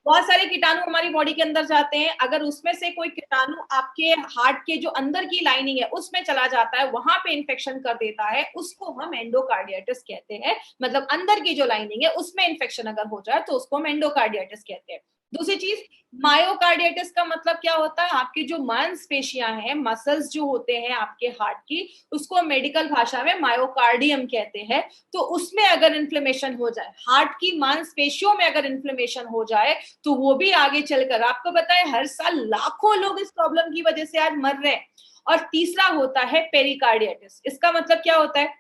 बहुत सारे कीटाणु हमारी बॉडी के अंदर जाते हैं, अगर उसमें से कोई कीटाणु आपके हार्ट के जो अंदर की लाइनिंग है उसमें चला जाता है, वहां पे इन्फेक्शन कर देता है, उसको हम एंडोकार्डियाटिस कहते हैं। मतलब अंदर की जो लाइनिंग है उसमें इन्फेक्शन अगर हो जाए तो उसको हम एंडोकार्डियाटिस कहते हैं। दूसरी चीज, मायोकार्डियाटिस का मतलब क्या होता है, आपकी जो मांसपेशियां हैं, मसल्स जो होते हैं आपके हार्ट की, उसको मेडिकल भाषा में मायोकार्डियम कहते हैं। तो उसमें अगर इन्फ्लेमेशन हो जाए, हार्ट की मांसपेशियों में अगर इन्फ्लेमेशन हो जाए, तो वो भी आगे चलकर, आपको पता है हर साल लाखों लोग इस प्रॉब्लम की वजह से आज मर रहे हैं। और तीसरा होता है पेरिकार्डियाटिस। इसका मतलब क्या होता है,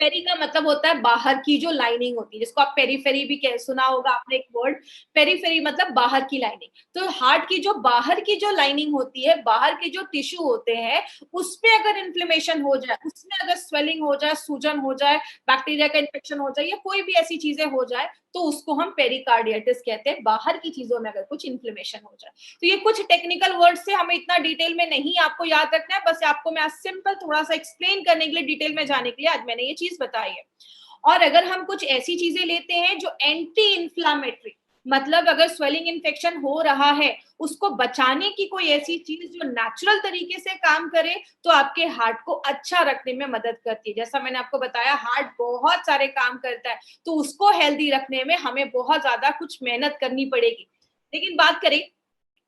पेरी का मतलब होता है बाहर की जो लाइनिंग होती है, जिसको आप पेरीफेरी भी सुना होगा आपने एक वर्ड, पेरीफेरी मतलब बाहर की लाइनिंग। तो हार्ट की जो बाहर की जो लाइनिंग होती है, बाहर के जो टिश्यू होते हैं, उसमें अगर इन्फ्लेमेशन हो जाए, उसमें अगर स्वेलिंग हो जाए, सूजन हो जाए, बैक्टीरिया का इन्फेक्शन हो जाए, या कोई भी ऐसी चीजें हो जाए, तो उसको हम पेरिकार्डियाटिस कहते हैं। बाहर की चीजों में अगर कुछ इन्फ्लेमेशन हो जाए, तो ये कुछ टेक्निकल वर्ड से हमें इतना डिटेल में नहीं आपको याद रखना है, बस आपको मैं आज सिंपल थोड़ा सा एक्सप्लेन करने के लिए, डिटेल में जाने के लिए आज मैंने ये चीज बताई है। और अगर हम कुछ ऐसी चीजें लेते हैं जो एंटी इंफ्लामेटरी, मतलब अगर स्वेलिंग इन्फेक्शन हो रहा है, उसको बचाने की कोई ऐसी चीज जो नेचुरल तरीके से काम करे, तो आपके हार्ट को अच्छा रखने में मदद करती है। जैसा मैंने आपको बताया, हार्ट बहुत सारे काम करता है, तो उसको हेल्दी रखने में हमें बहुत ज्यादा कुछ मेहनत करनी पड़ेगी। लेकिन बात करें,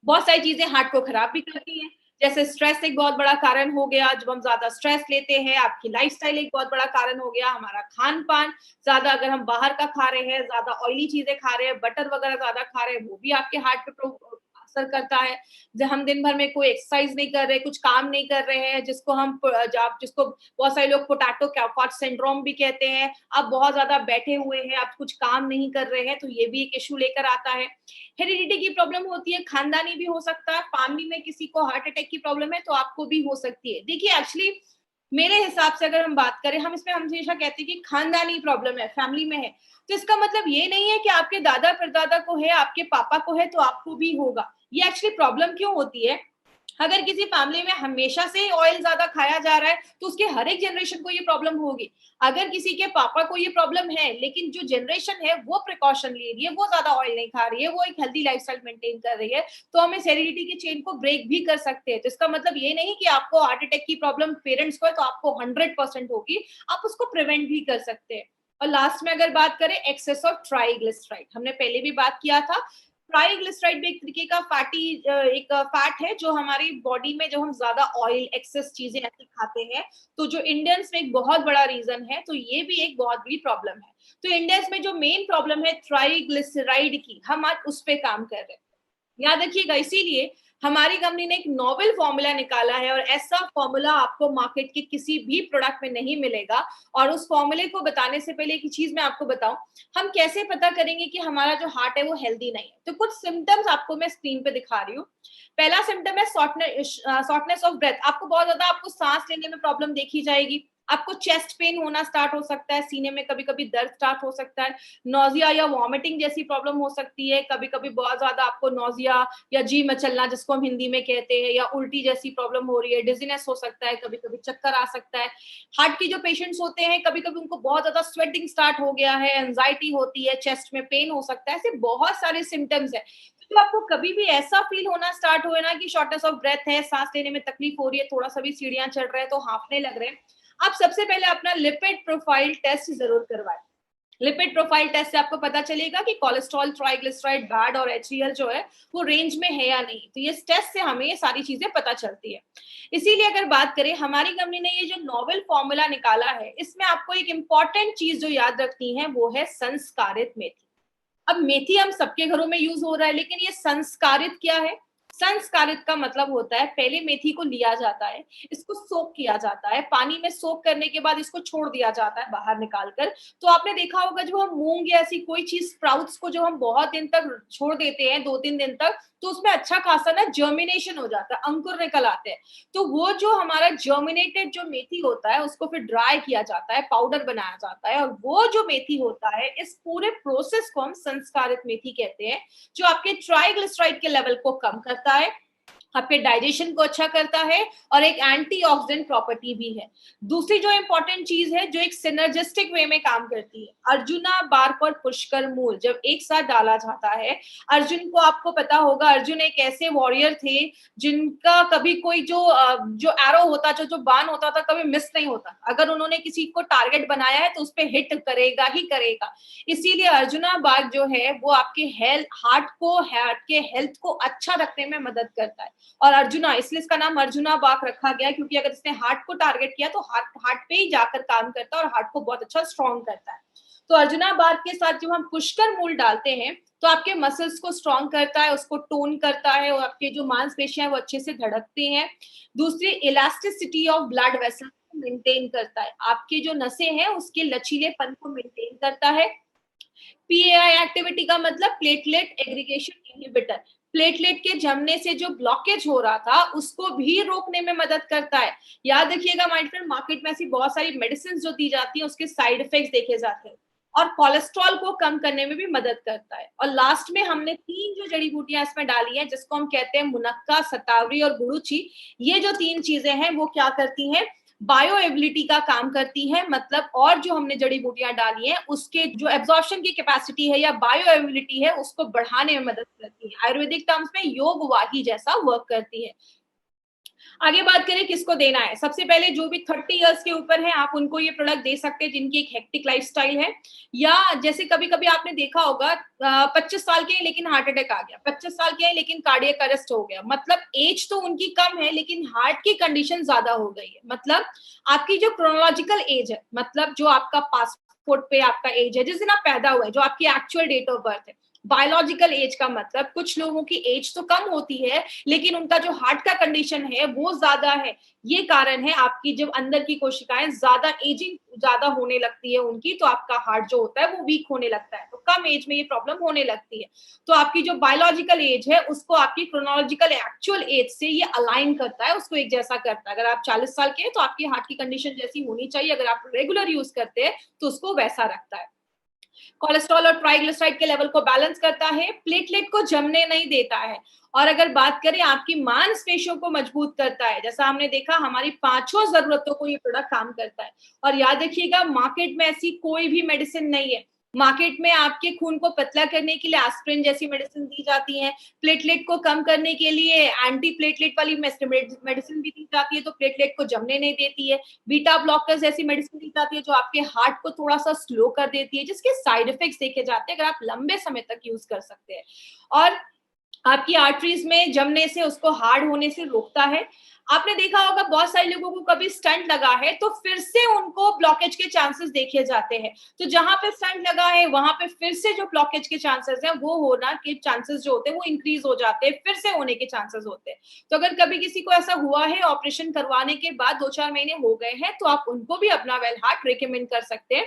बहुत सारी चीजें हार्ट को खराब भी करती हैं। जैसे स्ट्रेस एक बहुत बड़ा कारण हो गया, जब हम ज्यादा स्ट्रेस लेते हैं, आपकी लाइफस्टाइल एक बहुत बड़ा कारण हो गया, हमारा खान पान ज्यादा, अगर हम बाहर का खा रहे हैं, ज्यादा ऑयली चीजें खा रहे हैं, बटर वगैरह ज्यादा खा रहे हैं, वो भी आपके हार्ट पे असर करता है। जब हम दिन भर में कोई एक्सरसाइज नहीं कर रहे, कुछ काम नहीं कर रहे हैं, जिसको बहुत सारे लोग पोटैटो कैफॉट सिंड्रोम भी कहते हैं, आप बहुत ज्यादा बैठे हुए हैं, आप कुछ काम नहीं कर रहे हैं, तो ये भी एक इशू लेकर आता है। हेरिडिटी की प्रॉब्लम होती है, खानदानी भी हो सकता है, फैमिली में किसी को हार्ट अटैक की प्रॉब्लम है तो आपको भी हो सकती है। देखिए एक्चुअली मेरे हिसाब से अगर हम बात करें, हम इसमें हमेशा कहते हैं कि खानदानी प्रॉब्लम है, फैमिली में है, तो इसका मतलब ये नहीं है कि आपके दादा परदादा को है, आपके पापा को है तो आपको भी होगा। ये एक्चुअली प्रॉब्लम क्यों होती है, अगर किसी फैमिली में हमेशा से ऑयल ज्यादा खाया जा रहा है तो उसके हर एक जनरेशन को ये प्रॉब्लम होगी। अगर किसी के पापा को ये प्रॉब्लम है, लेकिन जो जनरेशन है वो प्रिकॉशन ले रही है, वो ज्यादा ऑयल नहीं खा रही है, वो एक हेल्दी लाइफस्टाइल मेंटेन कर रही है, तो हम इस हेरिडिटी की चेन को ब्रेक भी कर सकते हैं। तो इसका मतलब ये नहीं कि आपको हार्ट अटैक की प्रॉब्लम पेरेंट्स को है तो आपको 100% होगी, आप उसको प्रिवेंट भी कर सकते हैं। और लास्ट में अगर बात करें एक्सेस ऑफ ट्राइग्लिसराइड, हमने पहले भी बात किया था। ट्राइग्लिसराइड भी एक तरीके का एक फैट है जो हमारी बॉडी में, जब हम ज्यादा ऑयल एक्सेस चीजें ऐसी खाते हैं, तो जो इंडियंस में एक बहुत बड़ा रीजन है, तो ये भी एक बहुत बड़ी प्रॉब्लम है। तो इंडियंस में जो मेन प्रॉब्लम है ट्राइग्लिसराइड की, हम आज उस पर काम कर रहे हैं, याद रखिएगा। इसीलिए हमारी कंपनी ने एक नोवेल फॉर्मूला निकाला है, और ऐसा फॉर्मूला आपको मार्केट के किसी भी प्रोडक्ट में नहीं मिलेगा। और उस फॉर्मूले को बताने से पहले एक चीज मैं आपको बताऊं, हम कैसे पता करेंगे कि हमारा जो हार्ट है वो हेल्दी नहीं है। तो कुछ सिम्टम्स आपको मैं स्क्रीन पे दिखा रही हूँ। पहला सिम्टम है शॉर्टनेस ऑफ ब्रेथ। आपको बहुत ज्यादा, आपको सांस लेने में प्रॉब्लम देखी जाएगी, आपको चेस्ट पेन होना स्टार्ट हो सकता है, सीने में कभी कभी दर्द स्टार्ट हो सकता है, नोजिया या वॉमिटिंग जैसी प्रॉब्लम हो सकती है, कभी कभी बहुत ज्यादा आपको नोजिया या जी मचलना जिसको हम हिंदी में कहते हैं, या उल्टी जैसी प्रॉब्लम हो रही है, डिजीनेस हो सकता है, कभी कभी चक्कर आ सकता है। हार्ट की जो पेशेंट्स होते हैं कभी कभी उनको बहुत ज्यादा स्वेटिंग स्टार्ट हो गया है, एंजाइटी होती है, चेस्ट में पेन हो सकता है, ऐसे बहुत सारे सिम्टम्स है। तो आपको कभी भी ऐसा फील होना स्टार्ट हुए ना कि शॉर्टनेस ऑफ ब्रेथ है, सांस लेने में तकलीफ हो रही है, थोड़ा सा भी सीढ़ियां चढ़ रहे हैं तो हांफने लग रहे हैं, आप सबसे पहले अपना लिपिड प्रोफाइल टेस्ट जरूर करवाएं। लिपिड प्रोफाइल टेस्ट से आपको पता चलेगा कि कोलेस्ट्रॉल, ट्राइग्लिसराइड, बैड और एचडीएल जो है वो रेंज में है या नहीं। तो ये टेस्ट से हमें ये सारी चीजें पता चलती है। इसीलिए अगर बात करें, हमारी कंपनी ने ये जो नोवेल फॉर्मूला निकाला है, इसमें आपको एक इंपॉर्टेंट चीज जो याद रखनी है वो है संस्कारित मेथी। अब मेथी हम सबके घरों में यूज हो रहा है, लेकिन ये संस्कारित क्या है? संस्कारित का मतलब होता है पहले मेथी को लिया जाता है, इसको सोक किया जाता है, पानी में सोक करने के बाद इसको छोड़ दिया जाता है बाहर निकालकर। तो आपने देखा होगा जब हम मूंग या ऐसी कोई चीज स्प्राउट्स को जो हम बहुत दिन तक छोड़ देते हैं, 2-3 दिन तक, तो उसमें अच्छा खासा ना जर्मिनेशन हो जाता है, अंकुर निकल आते हैं। तो वो जो हमारा जर्मिनेटेड जो मेथी होता है उसको फिर ड्राई किया जाता है, पाउडर बनाया जाता है, और वो जो मेथी होता है, इस पूरे प्रोसेस को हम संस्कारित मेथी कहते हैं, जो आपके ट्राइग्लिसराइड के लेवल को कम करता है, आपके डाइजेशन को अच्छा करता है, और एक एंटीऑक्सीडेंट प्रॉपर्टी भी है। दूसरी जो इंपॉर्टेंट चीज है जो एक सिनर्जिस्टिक वे में काम करती है, अर्जुना, बार्क और पुष्कर मूल जब एक साथ डाला जाता है, अर्जुन को आपको पता होगा, अर्जुन एक ऐसे वॉरियर थे जिनका कभी कोई जो एरो होता, जो बाण होता था, कभी मिस नहीं होता। अगर उन्होंने किसी को टारगेट बनाया है तो उस पर हिट करेगा ही करेगा। इसीलिए अर्जुना बार्क जो है वो आपके हार्ट के हेल्थ को अच्छा रखने में मदद करता है। और अर्जुना, इसलिए इसका नाम अर्जुना बाग रखा गया, क्योंकि अगर इसने हार्ट को टारगेट किया तो हार्ट पे ही जाकर काम करता है और हार्ट को बहुत अच्छा स्ट्रॉन्ग करता है। तो अर्जुना बाग के साथ जब हम पुष्कर मूल डालते हैं तो आपके मसल्स को स्ट्रॉन्ग करता है, उसको टोन करता है, और आपके जो मांसपेशियां हैं वो अच्छे से धड़कती हैं। दूसरी, इलास्टिसिटी ऑफ ब्लड वेसल को मेंटेन करता है, आपकी जो नसें हैं उसके लचीलेपन को मेंटेन करता है। पीएआई एक्टिविटी का मतलब प्लेटलेट एग्रीगेशन इनहिबिटर, प्लेटलेट के जमने से जो ब्लॉकेज हो रहा था उसको भी रोकने में मदद करता है। याद रखिएगा माय फ्रेंड, मार्केट में ऐसी बहुत सारी मेडिसिन जो दी जाती है उसके साइड इफेक्ट्स देखे जाते हैं, और कोलेस्ट्रॉल को कम करने में भी मदद करता है। और लास्ट में हमने 3 जो जड़ी बूटियां इसमें डाली हैं, जिसको हम कहते हैं मुनक्का, सतावरी और गुड़ुची। ये जो 3 चीजें हैं वो क्या करती हैं? बायो एबिलिटी का काम करती है, मतलब और जो हमने जड़ी बूटियां डाली हैं उसके जो एब्जॉर्प्शन की कैपेसिटी है या बायो एबिलिटी है उसको बढ़ाने में मदद करती है। आयुर्वेदिक टर्म्स में योग वाही जैसा वर्क करती है। आगे बात करें किसको देना है, सबसे पहले जो भी 30 इयर्स के ऊपर है आप उनको ये प्रोडक्ट दे सकते हैं जिनकी एक हेक्टिक लाइफस्टाइल है, या जैसे कभी कभी आपने देखा होगा 25 साल के हैं लेकिन हार्ट अटैक आ गया, 25 साल के हैं लेकिन कार्डियक अरेस्ट हो गया, मतलब एज तो उनकी कम है लेकिन हार्ट की कंडीशन ज्यादा हो गई है। मतलब आपकी जो क्रोनोलॉजिकल एज है, मतलब जो आपका पासपोर्ट पे आपका एज है जिस दिन आप पैदा हुए, जो आपकी एक्चुअल डेट ऑफ बर्थ है। बायोलॉजिकल एज का मतलब कुछ लोगों की एज तो कम होती है लेकिन उनका जो हार्ट का कंडीशन है वो ज्यादा है। ये कारण है, आपकी जब अंदर की कोशिकाएं ज्यादा एजिंग ज्यादा होने लगती है उनकी, तो आपका हार्ट जो होता है वो वीक होने लगता है, तो कम एज में ये प्रॉब्लम होने लगती है। तो आपकी जो बायोलॉजिकल एज है उसको आपकी क्रोनोलॉजिकल एक्चुअल एज से ये अलाइन करता है, उसको एक जैसा करता है। अगर आप 40 साल के हैं तो आपकी हार्ट की कंडीशन जैसी होनी चाहिए, अगर आप रेगुलर यूज करते हैं तो उसको वैसा रखता है। कोलेस्ट्रॉल और ट्राइग्लिसराइड के लेवल को बैलेंस करता है, प्लेटलेट को जमने नहीं देता है, और अगर बात करें आपकी मांसपेशियों को मजबूत करता है। जैसा हमने देखा हमारी 5 जरूरतों को ये प्रोडक्ट काम करता है। और याद रखिएगा मार्केट में ऐसी कोई भी मेडिसिन नहीं है, मार्केट में आपके खून को पतला करने के लिए एस्पिरिन जैसी मेडिसिन दी जाती है, प्लेटलेट को कम करने के लिए एंटी प्लेटलेट वाली मेडिसिन भी दी जाती है, तो प्लेटलेट को जमने नहीं देती है, बीटा ब्लॉकर्स जैसी मेडिसिन दी जाती है जो आपके हार्ट को थोड़ा सा स्लो कर देती है, जिसके साइड इफेक्ट्स देखे जाते हैं, अगर आप लंबे समय तक यूज कर सकते हैं। और आपकी आर्टरीज में जमने से, उसको हार्ड होने से रोकता है। आपने देखा होगा बहुत सारे लोगों को कभी स्टंट लगा है तो फिर से उनको ब्लॉकेज के चांसेस देखे जाते हैं, तो जहां पे स्टंट लगा है वहां पे फिर से जो ब्लॉकेज के चांसेस हैं वो होना के चांसेस जो होते हैं वो इंक्रीज हो जाते हैं, फिर से होने के चांसेस होते हैं। तो अगर कभी किसी को ऐसा हुआ है ऑपरेशन करवाने के बाद 2-4 महीने हो गए हैं, तो आप उनको भी अपना वेल हार्ट रिकमेंड कर सकते हैं।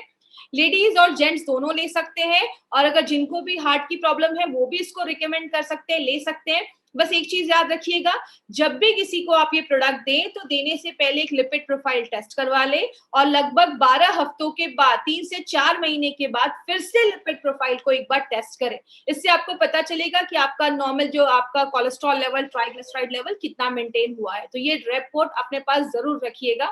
लेडीज और जेंट्स दोनों ले सकते हैं, और अगर जिनको भी हार्ट की प्रॉब्लम है वो भी इसको रिकमेंड कर सकते हैं, ले सकते हैं। बस एक चीज याद रखिएगा, जब भी किसी को आप ये प्रोडक्ट दें तो देने से पहले एक लिपिड प्रोफाइल टेस्ट करवा ले, और लगभग 12 हफ्तों के बाद, 3 से 4 महीने के बाद फिर से लिपिड प्रोफाइल को एक बार टेस्ट करें। इससे आपको पता चलेगा कि आपका नॉर्मल जो आपका कोलेस्ट्रॉल लेवल, ट्राइग्लिसराइड लेवल कितना मेंटेन हुआ है। तो ये रिपोर्ट अपने पास जरूर रखिएगा।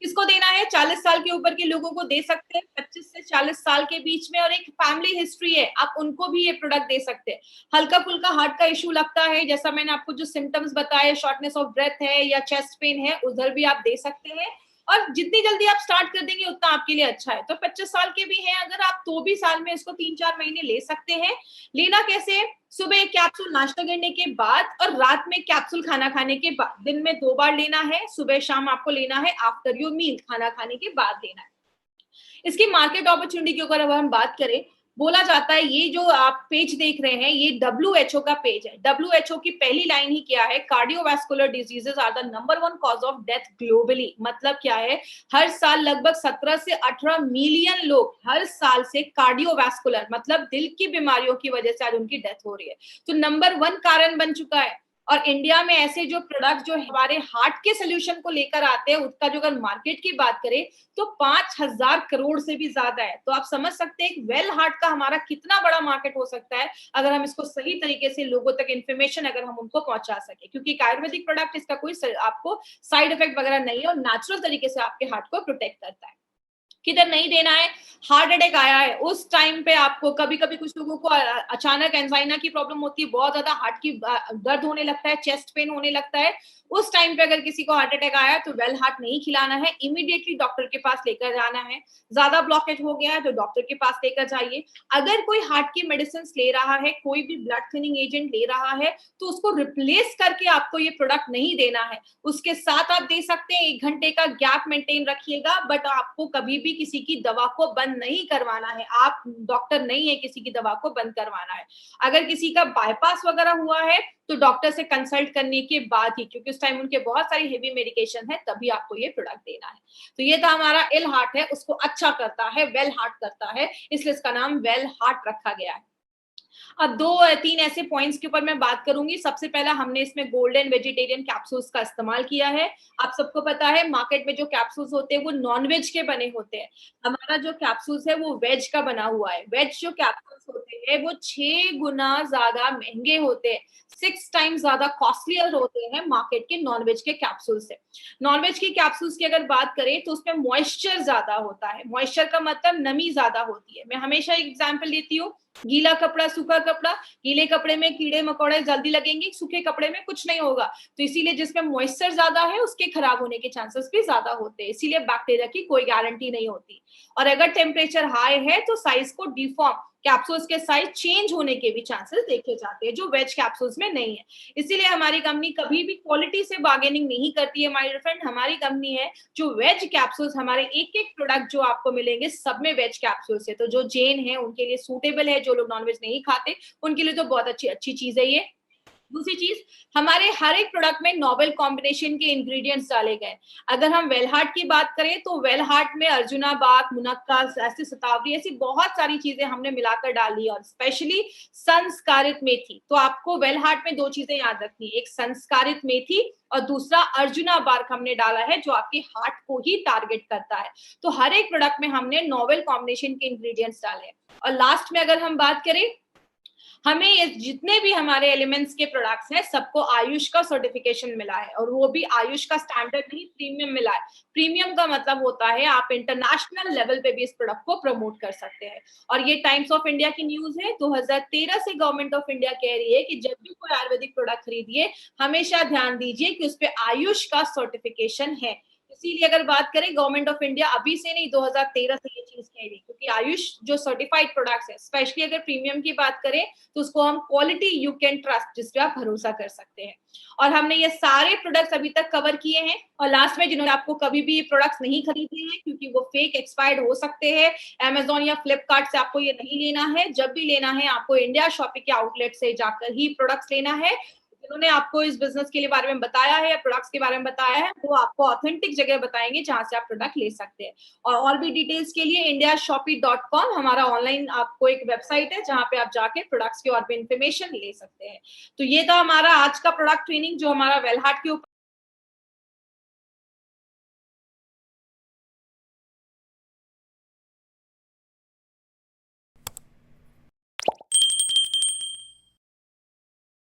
किसको देना है? 40 साल के ऊपर के लोगों को दे सकते हैं, 25 से 40 साल के बीच में, और एक फैमिली हिस्ट्री है, आप उनको भी ये प्रोडक्ट दे सकते हैं। हल्का फुल्का हार्ट का इश्यू लगता है, जैसा मैंने आपको जो सिम्टम्स बताए, शॉर्टनेस ऑफ ब्रेथ है या चेस्ट पेन है, उधर भी आप दे सकते हैं। और जितनी जल्दी आप स्टार्ट कर देंगे उतना आपके लिए अच्छा है। तो 25 साल के भी हैं अगर आप, तो भी साल में इसको 3-4 महीने ले सकते हैं। लेना कैसे? सुबह एक कैप्सूल नाश्ता करने के बाद, और रात में कैप्सूल खाना खाने के बाद। दिन में 2 बार लेना है, सुबह शाम आपको लेना है, आफ्टर योर मील, खाना खाने के बाद लेना है। इसकी मार्केट अपॉर्चुनिटी की अगर हम बात करें, बोला जाता है, ये जो आप पेज देख रहे हैं ये WHO का पेज है। WHO की पहली लाइन ही क्या है? Cardiovascular diseases are the number 1 cause of death globally. मतलब क्या है? हर साल लगभग 17 से 18 मिलियन लोग हर साल से कार्डियोवास्कुलर मतलब दिल की बीमारियों की वजह से आज उनकी डेथ हो रही है। तो नंबर 1 कारण बन चुका है। और इंडिया में ऐसे जो प्रोडक्ट जो हमारे हार्ट के सोल्यूशन को लेकर आते हैं, उसका जो अगर मार्केट की बात करें तो 5,000 करोड़ से भी ज्यादा है। तो आप समझ सकते हैं वेल हार्ट का हमारा कितना बड़ा मार्केट हो सकता है अगर हम इसको सही तरीके से लोगों तक इन्फॉर्मेशन अगर हम उनको पहुंचा सके। क्योंकि एक आयुर्वेदिक प्रोडक्ट, इसका कोई आपको साइड इफेक्ट वगैरह नहीं है और नेचुरल तरीके से आपके हार्ट को प्रोटेक्ट करता है। किधर नहीं देना है? हार्ट अटैक आया है उस टाइम पे आपको, कभी कभी कुछ लोगों को अचानक एंजाइना की प्रॉब्लम होती है, बहुत ज्यादा हार्ट की दर्द होने लगता है, चेस्ट पेन होने लगता है। उस टाइम पे अगर किसी को हार्ट अटैक आया तो वेल हार्ट नहीं खिलाना है, इमीडिएटली डॉक्टर के पास लेकर जाना है। ज्यादा ब्लॉकेज हो गया है तो डॉक्टर के पास लेकर जाइए। अगर कोई हार्ट की मेडिसिन ले रहा है, कोई भी ब्लड थिनिंग एजेंट ले रहा है, तो उसको रिप्लेस करके आपको ये प्रोडक्ट नहीं देना है। उसके साथ आप दे सकते हैं, 1 घंटे का गैप मेंटेन रखिएगा, बट आपको कभी भी किसी की दवा को बंद नहीं करवाना है। आप डॉक्टर नहीं है किसी की दवा को बंद करवाना है। अगर किसी का बाईपास वगैरह हुआ है तो डॉक्टर से कंसल्ट करने के बाद ही, क्योंकि उस टाइम उनके बहुत सारी हेवी मेडिकेशन है, तभी आपको ये प्रोडक्ट देना है। तो ये था हमारा इल हार्ट है, उसको अच्छा करता है, वेल हार्ट करता है, इसलिए इसका नाम वेल हार्ट रखा गया है। अब 2-3 ऐसे पॉइंट्स के ऊपर मैं बात करूंगी। सबसे पहला, हमने इसमें गोल्डन वेजिटेरियन कैप्सूल्स का इस्तेमाल किया है। आप सबको पता है मार्केट में जो कैप्सूल्स होते हैं वो नॉन वेज के बने होते हैं। हमारा जो कैप्सूल्स है वो वेज का बना हुआ है। वेज जो कैप्सूल्स होते हैं वो 6 गुना ज्यादा महंगे होते हैं, 6 टाइम्स ज्यादा कॉस्टलियर होते हैं मार्केट के नॉनवेज के कैप्सूल से। नॉनवेज के कैप्सूल्स की अगर बात करें तो उसमें मॉइस्चर ज्यादा होता है। मॉइस्चर का मतलब नमी ज्यादा होती है। मैं हमेशा एक एग्जांपल देती हूँ, गीला कपड़ा, सूखा कपड़ा। गीले कपड़े में कीड़े मकोड़े जल्दी लगेंगे, सूखे कपड़े में कुछ नहीं होगा। तो इसीलिए जिसमें मॉइस्चर ज्यादा है उसके खराब होने के चांसेस भी ज्यादा होते हैं। इसीलिए बैक्टीरिया की कोई गारंटी नहीं होती। और अगर टेम्परेचर हाई है तो साइज को डिफॉर्म, कैप्सूल्स के साइज चेंज होने के भी चांसेस देखे जाते हैं, जो वेज कैप्सूल्स में नहीं है। इसीलिए हमारी कंपनी कभी भी क्वालिटी से बार्गेनिंग नहीं करती है माय डियर फ्रेंड। हमारी कंपनी है जो वेज कैप्सूल्स, हमारे एक एक प्रोडक्ट जो आपको मिलेंगे सब में वेज कैप्सूल्स है। तो जो जैन है उनके लिए सूटेबल है, जो लोग नॉनवेज नहीं खाते उनके लिए तो बहुत अच्छी चीज है ये। दूसरी चीज, हमारे हर एक प्रोडक्ट में नोवेल कॉम्बिनेशन के इंग्रेडिएंट्स डाले गए। अगर हम वेलहार्ट की बात करें तो वेलहार्ट में अर्जुना बाग, मुनक्का, ऐसी शतावरी, ऐसी बहुत सारी चीजें हमने मिलाकर डाली, और स्पेशली संस्कारित मेथी। तो आपको वेलहार्ट में 2 चीजें याद रखनी, एक संस्कारित मेथी और दूसरा अर्जुना बार्क हमने डाला है जो आपके हार्ट को ही टारगेट करता है। तो हर एक प्रोडक्ट में हमने नोवेल कॉम्बिनेशन के इंग्रेडिएंट्स डाले। और लास्ट में अगर हम बात करें, हमें ये जितने भी हमारे एलिमेंट्स के प्रोडक्ट्स हैं सबको आयुष का सर्टिफिकेशन मिला है, और वो भी आयुष का स्टैंडर्ड नहीं, प्रीमियम मिला है। प्रीमियम का मतलब होता है आप इंटरनेशनल लेवल पे भी इस प्रोडक्ट को प्रमोट कर सकते हैं। और ये टाइम्स ऑफ इंडिया की न्यूज है, 2013 से गवर्नमेंट ऑफ इंडिया कह रही है कि जब भी कोई आयुर्वेदिक प्रोडक्ट खरीदिए हमेशा ध्यान दीजिए कि उस पर आयुष का सर्टिफिकेशन है। इसीलिए अगर बात करें, गवर्नमेंट ऑफ इंडिया अभी से नहीं 2013 से ये चीज कह रही, क्योंकि आयुष जो सर्टिफाइड प्रोडक्ट्स है, स्पेशली अगर प्रीमियम की बात करें तो उसको हम क्वालिटी यू कैन ट्रस्ट, जिस पे आप भरोसा कर सकते हैं। और हमने ये सारे प्रोडक्ट्स अभी तक कवर किए हैं। और लास्ट में, जिन्होंने आपको कभी भी ये प्रोडक्ट्स नहीं खरीदे हैं क्योंकि वो फेक एक्सपायर्ड हो सकते हैं, अमेजोन या फ्लिपकार्ट से आपको ये नहीं लेना है। जब भी लेना है आपको इंडिया शॉपिंग के आउटलेट से जाकर ही प्रोडक्ट्स लेना है। जिन्होंने आपको इस बिजनेस के लिए बारे में बताया है या प्रोडक्ट्स के बारे में बताया है, वो आपको ऑथेंटिक जगह बताएंगे जहां से आप प्रोडक्ट ले सकते हैं। और भी डिटेल्स के लिए indiashopee.com हमारा ऑनलाइन आपको एक वेबसाइट है जहां पे आप जाके प्रोडक्ट्स की और भी इंफॉर्मेशन ले सकते हैं। तो ये था हमारा आज का प्रोडक्ट ट्रेनिंग जो हमारा वेलहार्ट के ऊपर